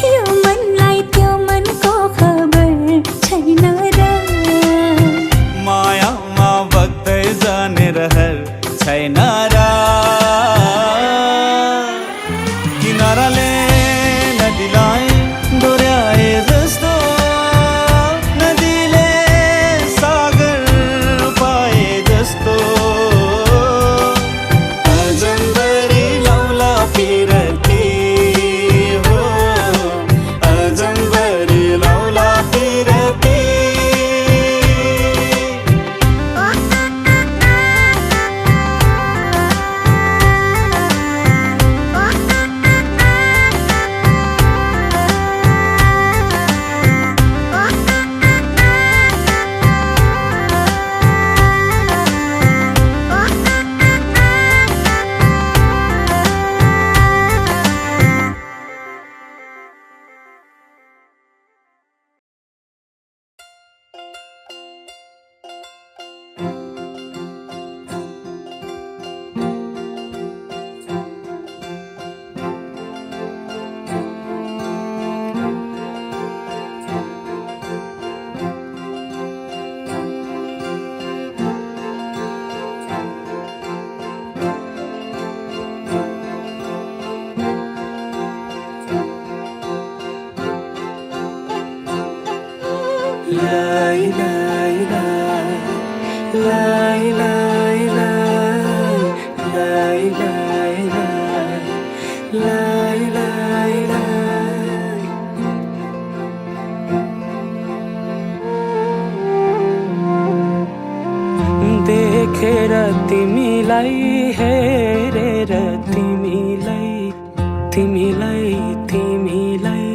यो मनलाई त्यो मनको खबर छैन र मायामा बग्दै जाने रहर छैन र किनाराले नदीलाई डोर्याए जस्तो नदीले सागर पाए जस्तो अजम्बरी लौला पिरती हो अजम्बरी लौला पिरती देखेर तिमीलाई हेरेर तिमीलाई तिमीलाई तिमीलाई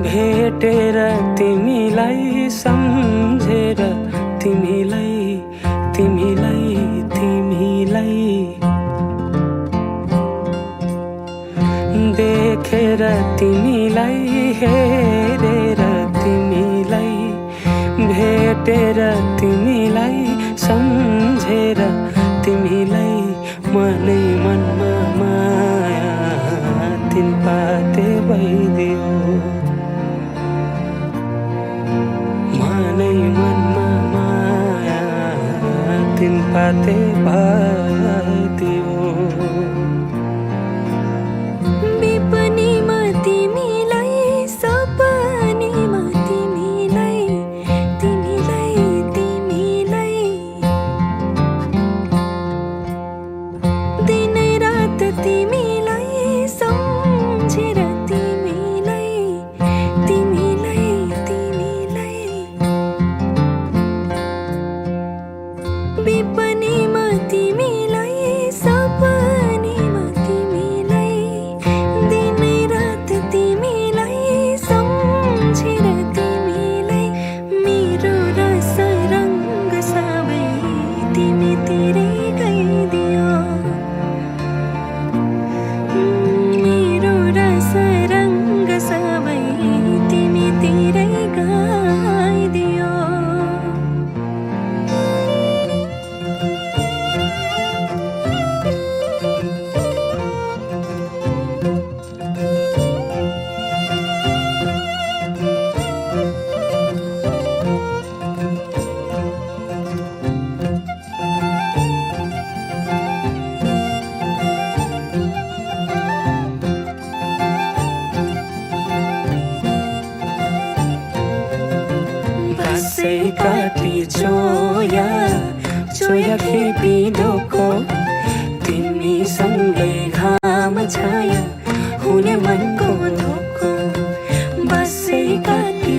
भेटेर तिमीलाई सम्झेर तिमीलाई तिमीलाई तिमीलाई देखेर तिमीलाई हेरेर तिमीलाई भेटेर तिमीलाई सम्झेर तिमीलाई मनै मनमा माया तिन पाते भइदियो मनै मनमा माया तिन पाते भइदियो विपनीमा तिमीलाई सपनीमा तिमीलाई तिमीलाई तिमीलाई दिनै रात तिमीलाई सम्झेर तिमीलाई तिमीलाई तिमीलाई विपनीमा तिमीलाई सपनीमा तिमीलाई दिनै रात तिमीलाई सम्झेर तिमीलाई मेरो रस रङ्ग सबै तिमीतिरै गइदियो मेरो रस रङ्ग सबै तिमीतिरै गइदियो बसै काटी छोया छोया खेपी धोको तिमीसँगै घाम छाया हुने मनको धोको बसै काटी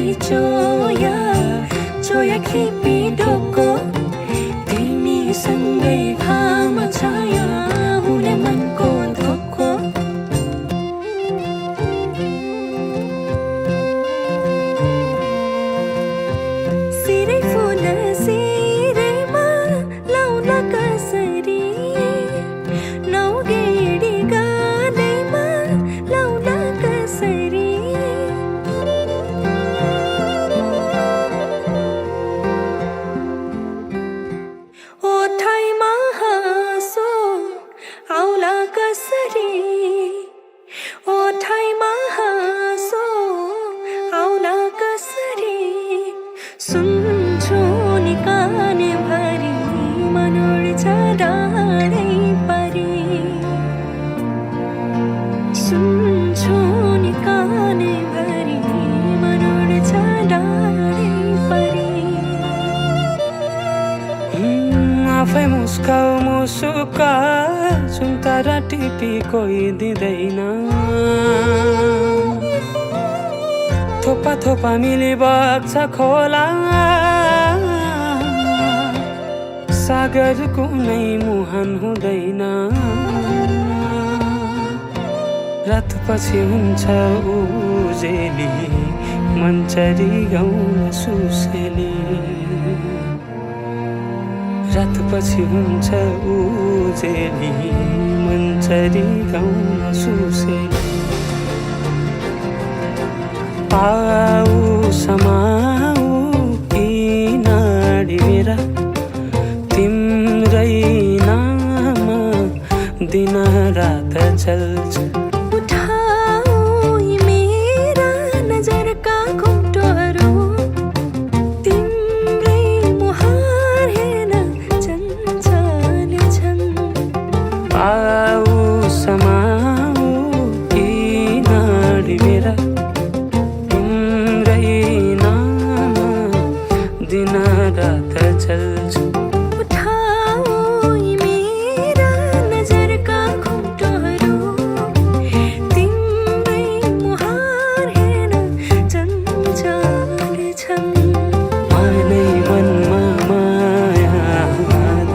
कसरी ओठाइमा हाँसो आउला कसरी सुन्छु नि कानभरि मन उड्छ डाँडै परी सुन्छु नि कानभरि मन उड्छ डाँडै परी आफै मुस्काउ मुसुका सुन्तरा टिपी कोही दिँदैन थोपा थोपा मिली बग्छ खोला सागर कुनै मुहान हुँदैन रातपछि हुन्छ उजेली मन्चरी गाउन सुसेली रातपछि हुन्छ उजेली मन्चरी गाउन सुसेली आऊ समाऊ किनारी मेरा तिम्रै नाम दिन रात चल्छ उठाऊ मेरा नजरका घुम्टोहरू तिम्रै मुहार हेर्न चञ्चल छन् आऊ समाऊ किनारी मेरा रात चल्छ उठाऊ मेरा नजरका घुम्टोहरू तिम्रै मुहार हेर्न चञ्चल छन् मनै मनमा माया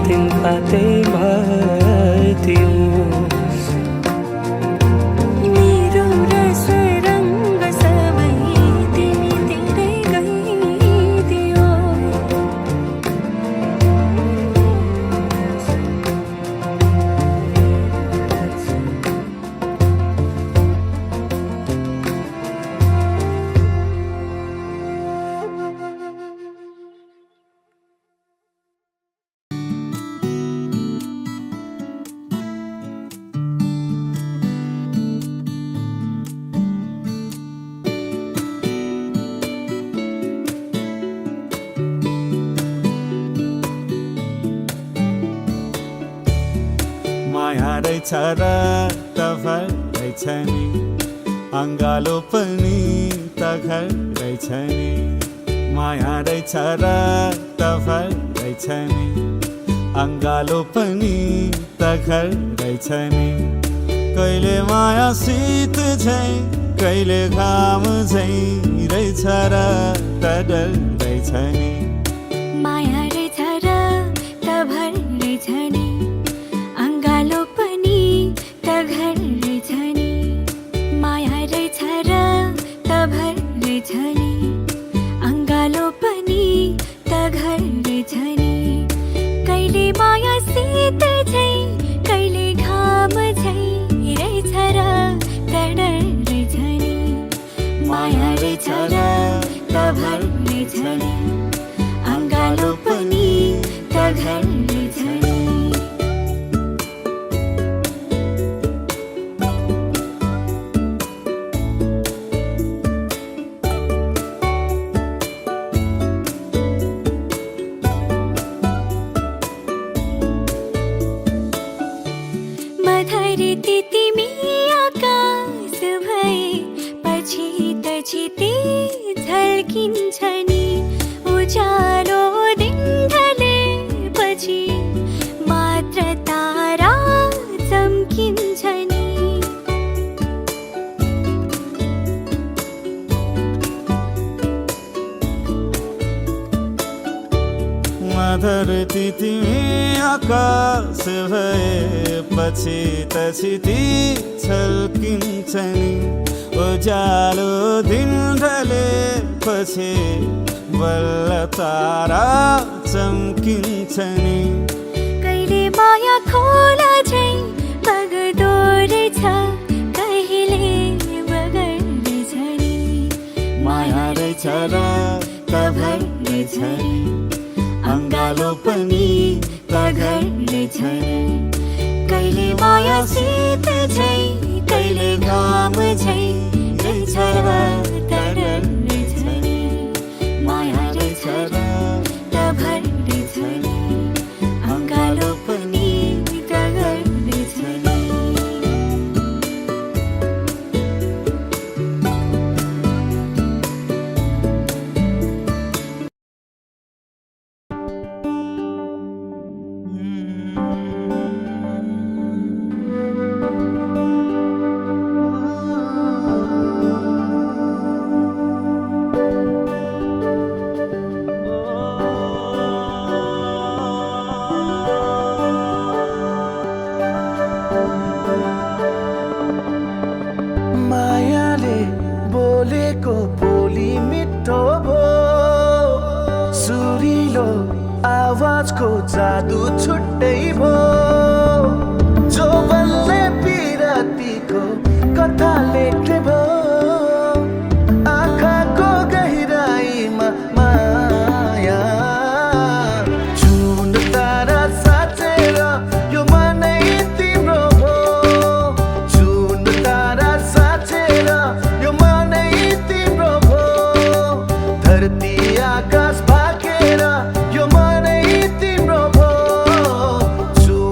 तिनपातै भरिदियो मेरो रस रङ्ग सबै तिमीतिरै गइदियो माया रहेछ र तभर रहेछ नि अङ्गालो पनि तघर रहेछ नि माया रहेछ र तभर रहेछ नि अङ्गालो पनि तघर रहेछ नि कहिले माया शीत झै कहिले घाम झै रहेछ र तडर रहेछ नि माया रहेछ र तभर रहेछ नि अङ्गालो पनि तघर रहेछ नि माया रहेछ र तभर रहेछ नि अङ्गालो पनि तघर रहेछ नि कहिले माया शीत झै कहिले घाम झै रहेछ र तडर रहेछ नि माया रहेछ र तभर रहेछ नि अङ्गालो पनि तघर रहेछ नि मधुरी तिमी आकाश भए पछि तछिते झल्किन्छ नि उज्यालो दिन ढलेपछि मात्र तारा चम्किन्छ नि धरती तिमी आकाश भएपछि तछिती छल्किन्छ नि उज्यालो दिन ढलेपछि बल्ल तारा चम्किन्छ नि कहिले माया खोला झै बग्दो रहेछ कहिले बगड्दैछ नि माया रहेछ र तभर रहेछ नि अङ्गालो पनि तघर रहेछ नि कहिले माया शीत झै कहिले घाम झै रहेछ र तरल झरी माया रहेछ र टभर झरी अङ्गालो पनि टगर झरी मायाले बोलेको बोली मिठो भो सुरिलो आवाजको जादु छुट्टै भो जो बल्ले पिरातीको कथा लेख्ने भो आँखाको गहिराईमा माया जुन तारा साँचेर यो मनै तिम्रो भो जुन तारा साँचेर यो मनै तिम्रो भो धरती आकाश भागेर यो मनै तिम्रो भो जुन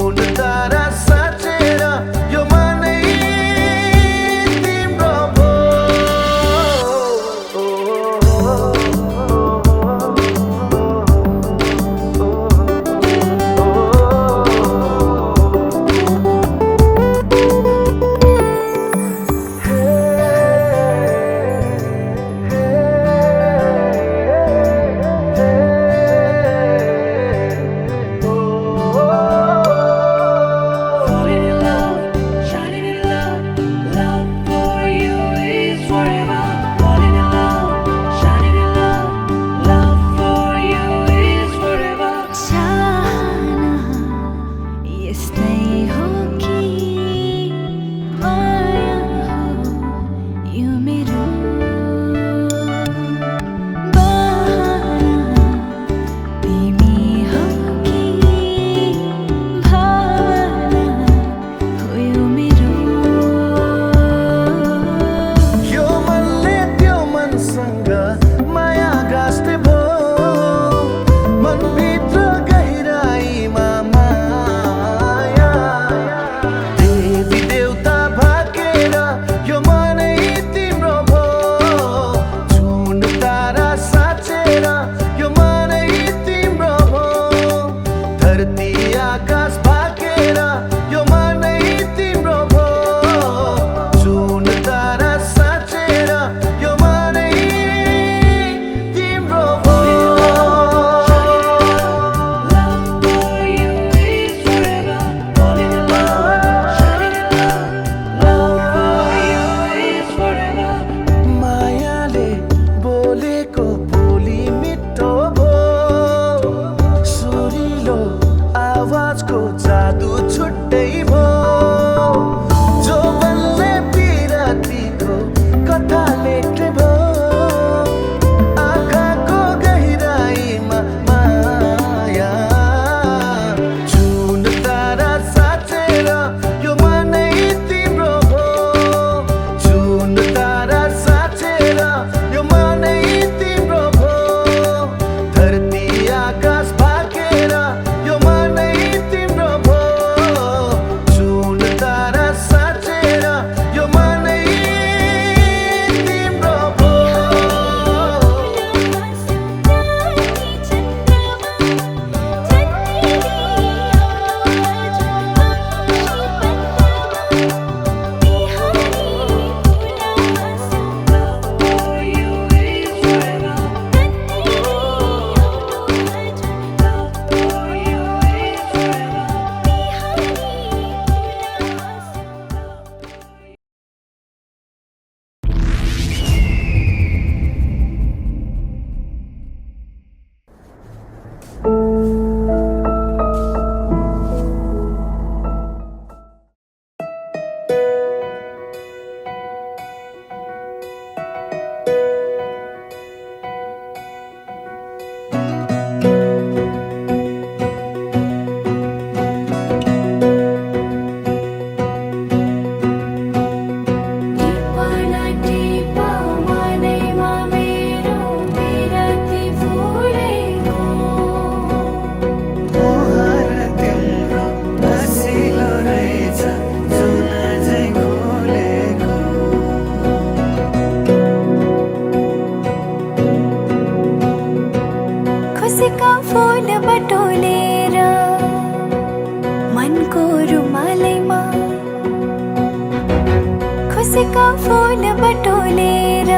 का फूल बटोलेर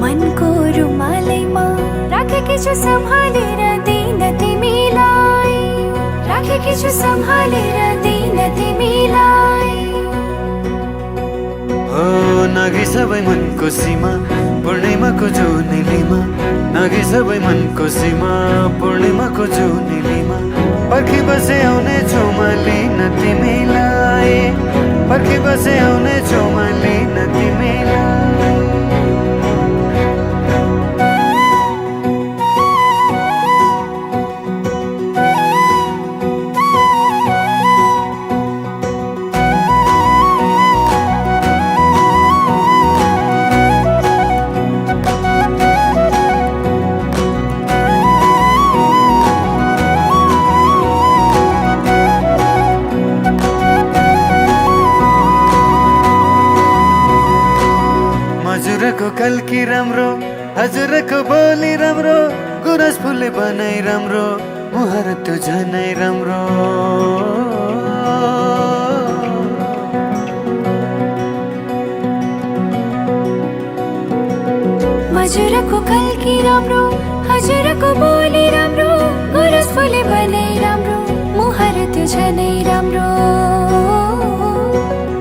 मनको रुमालैमा राखेकी छु सम्हालेर दिन तिमीलाई, राखेकी छु सम्हालेर दिन तिमीलाई। हो नागी सबै मनको सीमा पूर्णिमाको जुनेलीमा, नागी सबै मनको सीमा पूर्णिमाको जुनेलीमा। पर्खी बसे आउने छु म लिन तिमीलाई, पर्खी बसे आउने छु म लिन तिमीलाई। हजुरको कल्की राम्रो, हजुरको बोली राम्रो, गुरस फुले बनाइ राम्रो, मुहार त्यो झनै राम्रो। हजुरको कल्की राम्रो, हजुरको बोली राम्रो, गुरस फुले बनाइ राम्रो, मुहार त्यो झनै राम्रो।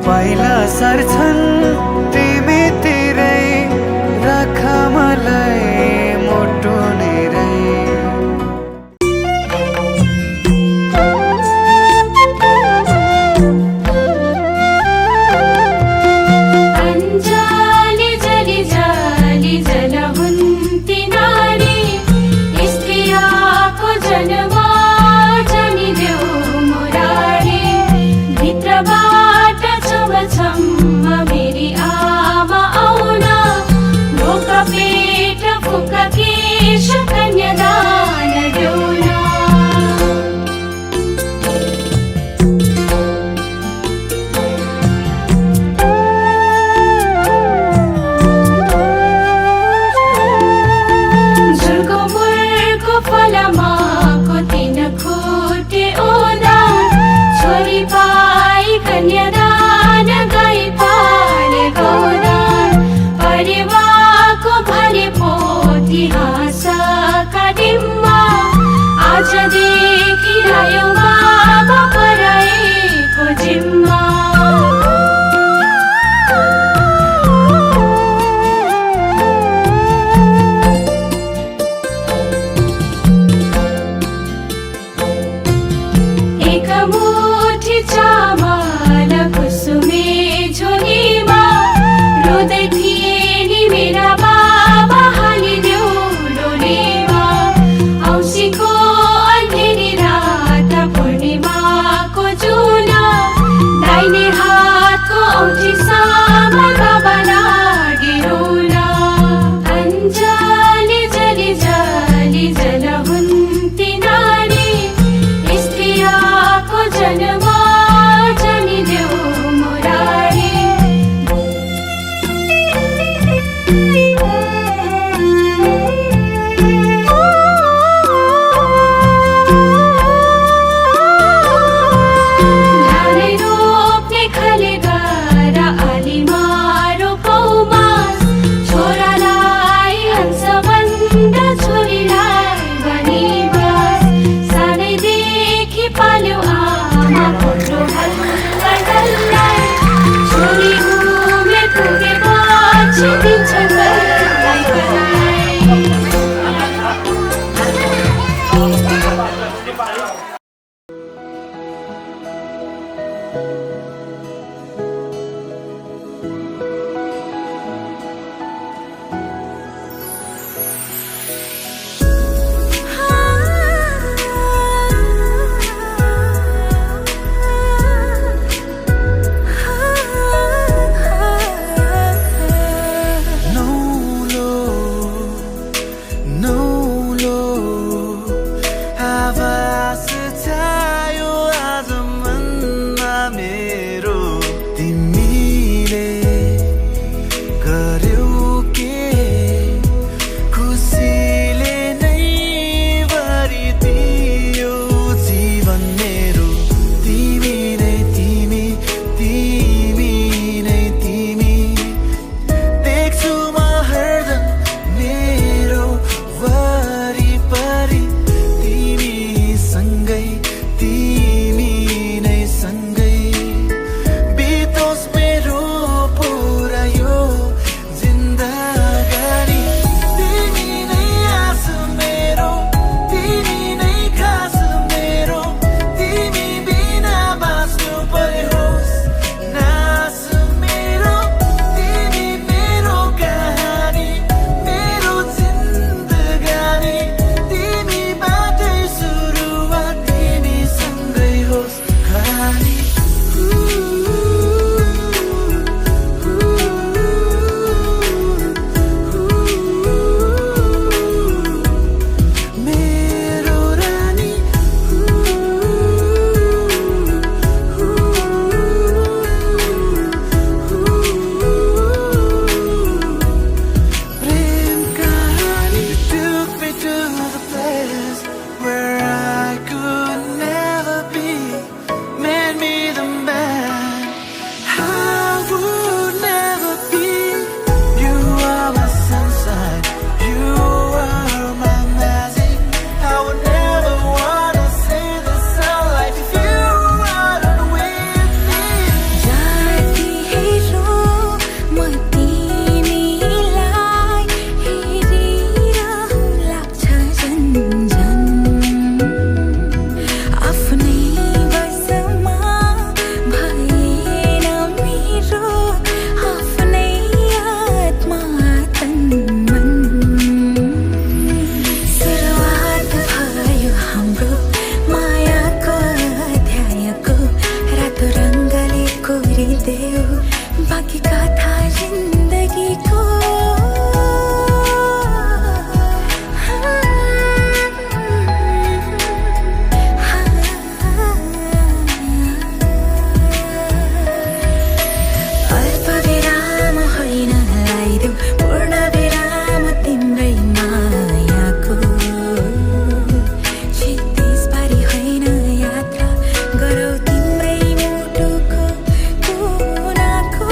पाइला सर्छन् तिमी तिरै, राख मलाई मोटो नेरै। अञ्जली जली जली जल हुन्ती नारी, स्त्रियाको जन्म जनिदेऊ मुरारी। भित्रबाट छमछम मेरी आमा आउन, भोक पेट फुक केश कन्यादान देउन। झुलको मुरको फलमाको तीन खुट्टे ओदा, छोरी पाई कन्यादान गाई पाले गौदान। परिवारको भने पोथी हाँसका डिम्बा, आजदेखि आयो बाबा पराएको जिम्मा। एक मुठी चामल कुसुमे झोलीमा, रुँदै थिए नि मेरा बाबा हालिदेऊ डोलीमा। औँसीको अँधेरी रात पूर्णिमाको जुन, दाहिने हातको औँठीसम्म बाबा लागे रुन। अञ्जली जली जली जल हुन्ती नारी, स्त्रियाको जन्म जनिदेऊ मुरारी। धानै रोप्ने खले गर आलीमारो कौमास, छोरालाई हंसबन्द छोरीलाई बनिबास। सानैदेखि पाल्यो आमा कोठो हल्लाई, छोरी उमेर पुगेपछि दिन्छ गल्लाई गल्लाई। नौलो आवाज छायो आज मनमा मेरो। भनिदेऊ बाँकी कथा जिन्दगीको अल्पविराम होइन लगाइदेऊ पूर्ण विराम तिम्रै मायाको क्षितिज पारी होइन यात्रा गरौ तिम्रै मुटुको कुनाको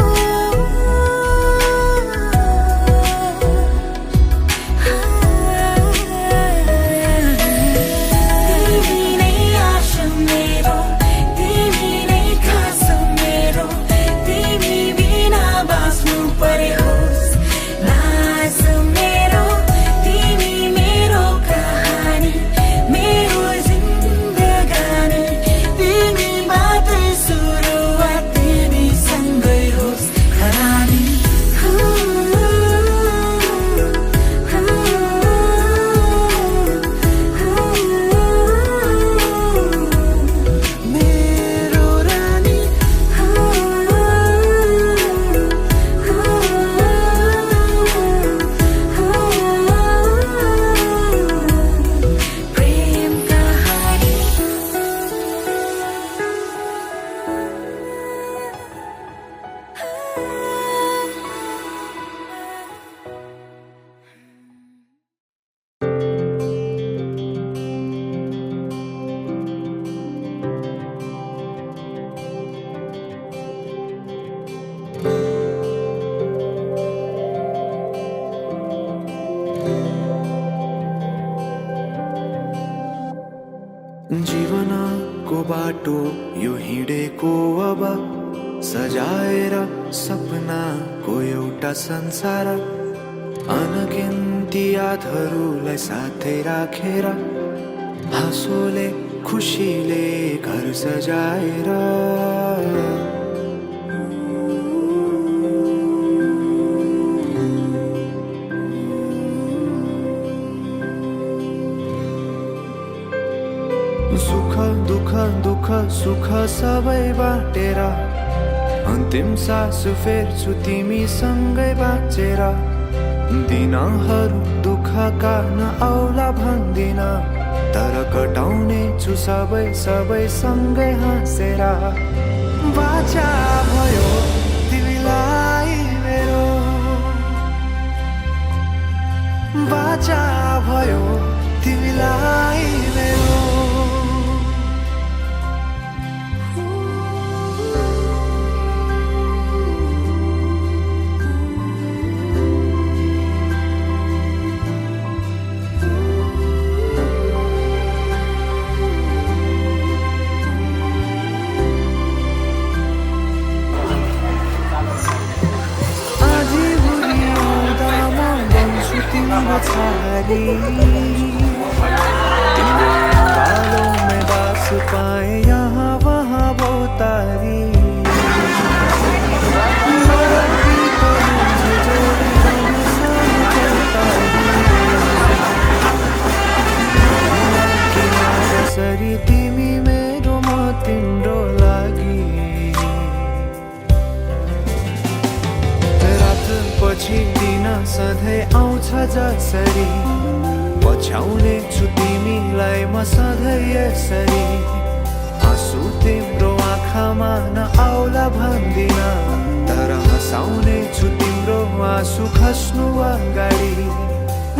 तिमी नै आशा मेरो तिमी नै खास मेरो तिमी बिना बाँच्नु परोस् लाज मेरो तिमी मेरो कहानी मेरो जिन्दगानी तिमी मात्रै सुरुवात तिमी सँगै होस् खरानी मेरो रानी प्रेम कहानी जीवनको बाटो यो हिँडेको अब सजाएर सपनाको एउटा संसार अनगिन्ती यादहरूलाई साथै राखेर हाँसोले खुसीले घर सजाएर सुख दुःख दुःख सुख सबै बाटेर अन्तिम सास फेर्छु तिमीसँगै बाँचेर दिनहरू दुःखका नआउला भन्दिन तर कटाउने छु सबै सबै सँगै हाँसेर बाचा भयो तिमीलाई मेरो बाचा भयो तिमीलाई मेरो तिम्रो बालों में बास पाए यहाँ वहाँ बहुतारी सरी तिमी मेरो म तिम्रो लागि रात पछि दिन सधैँ आउँछ जसरी पछ्याउने छु तिमीलाई म सधैँ यसरी आँसु तिम्रो आँखामा नआउला भन्दिन तर हँसाउने छु तिम्रो आँसु खस्नु अगाडि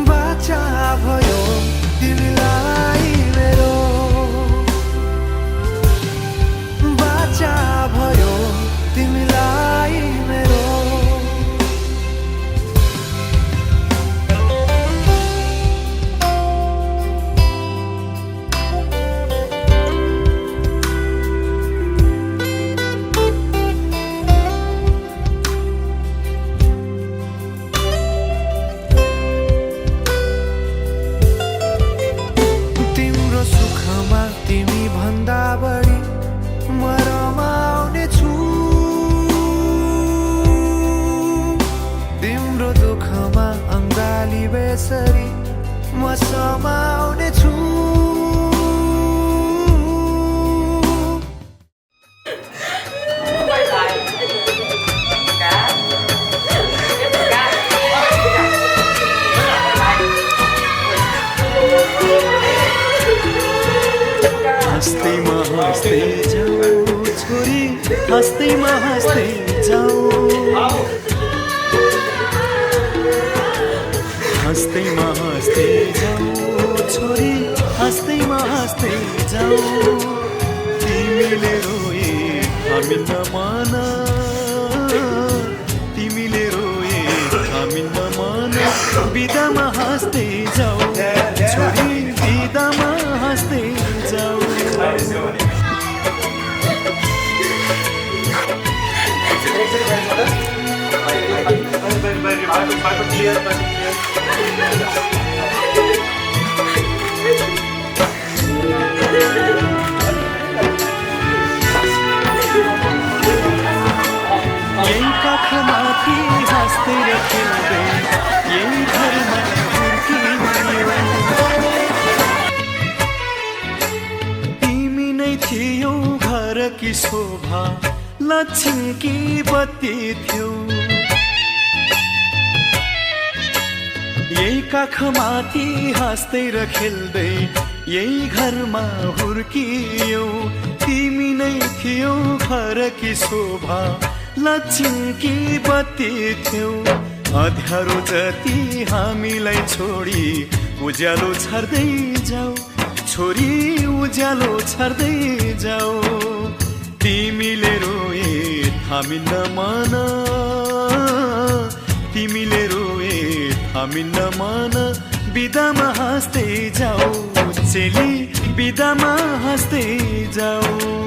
बाचा भयो तिमीलाई मेरो बाचा भयो तिमीलाई मेरो तिम्रो सुख हाँस्दैमा हाँस्दै जाऊ हाँस्दैमा हाँस्दै जाऊ छोरी हाँस्दैमा हाँस्दै जाऊ तिमीले रोए हामी नमान तिमीले रोए हामी नमान बिदामा हाँस्दै जाऊ छोरी बिदामा हाँस्दै जाऊ यही काखमाथि हाँस्दै र खेल्दै यही घरमा हुर्कियो तिमी नै थियौ घरकी शोभा लक्ष्मीकी बत्ती थियौ यही काखमाथि हाँस्दै र खेल्दै यही घरमा हुर्कियौ तिमी नै थियौ घरकी शोभा लक्ष्मीकी बत्ती थियौ अँध्यारो जति हामीलाई छोडी उज्यालो छर्दै जाऊ छोरी उज्यालो छर्दै जाऊ तिमीले रोए हामी नमान तिमीले रोए हामी नमान बिदामा हाँस्दै जाऊ चेली बिदामा हाँस्दै जाऊ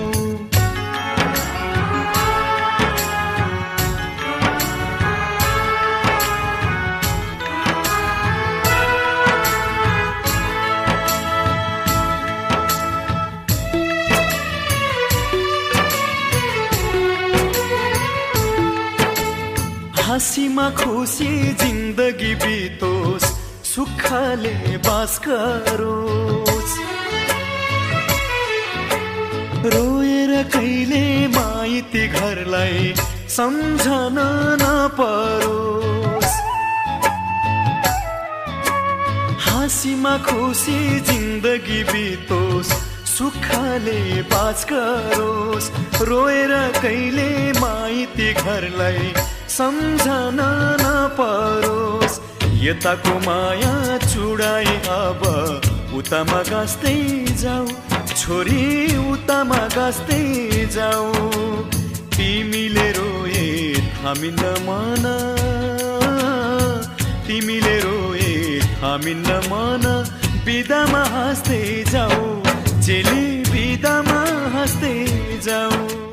हाँसीमा खुसी जिन्दगी बितोस् सुखले बास गरोस् रोएर कहिले माइती घरलाई सम्झन नपरोस् हाँसीमा खुसी जिन्दगी बितोस् सुखले बास गरोस् रोएर कहिले माइती घरलाई सम्झन नपरोस् यताको माया चुडाई अब उतामा गाँस्दै जाऊ छोरी उतामा गाँस्दै जाऊ तिमीले रोए हामी नमान तिमीले रोए हामी नमान बिदामा हाँस्दै जाऊ चेली बिदामा हाँस्दै जाऊ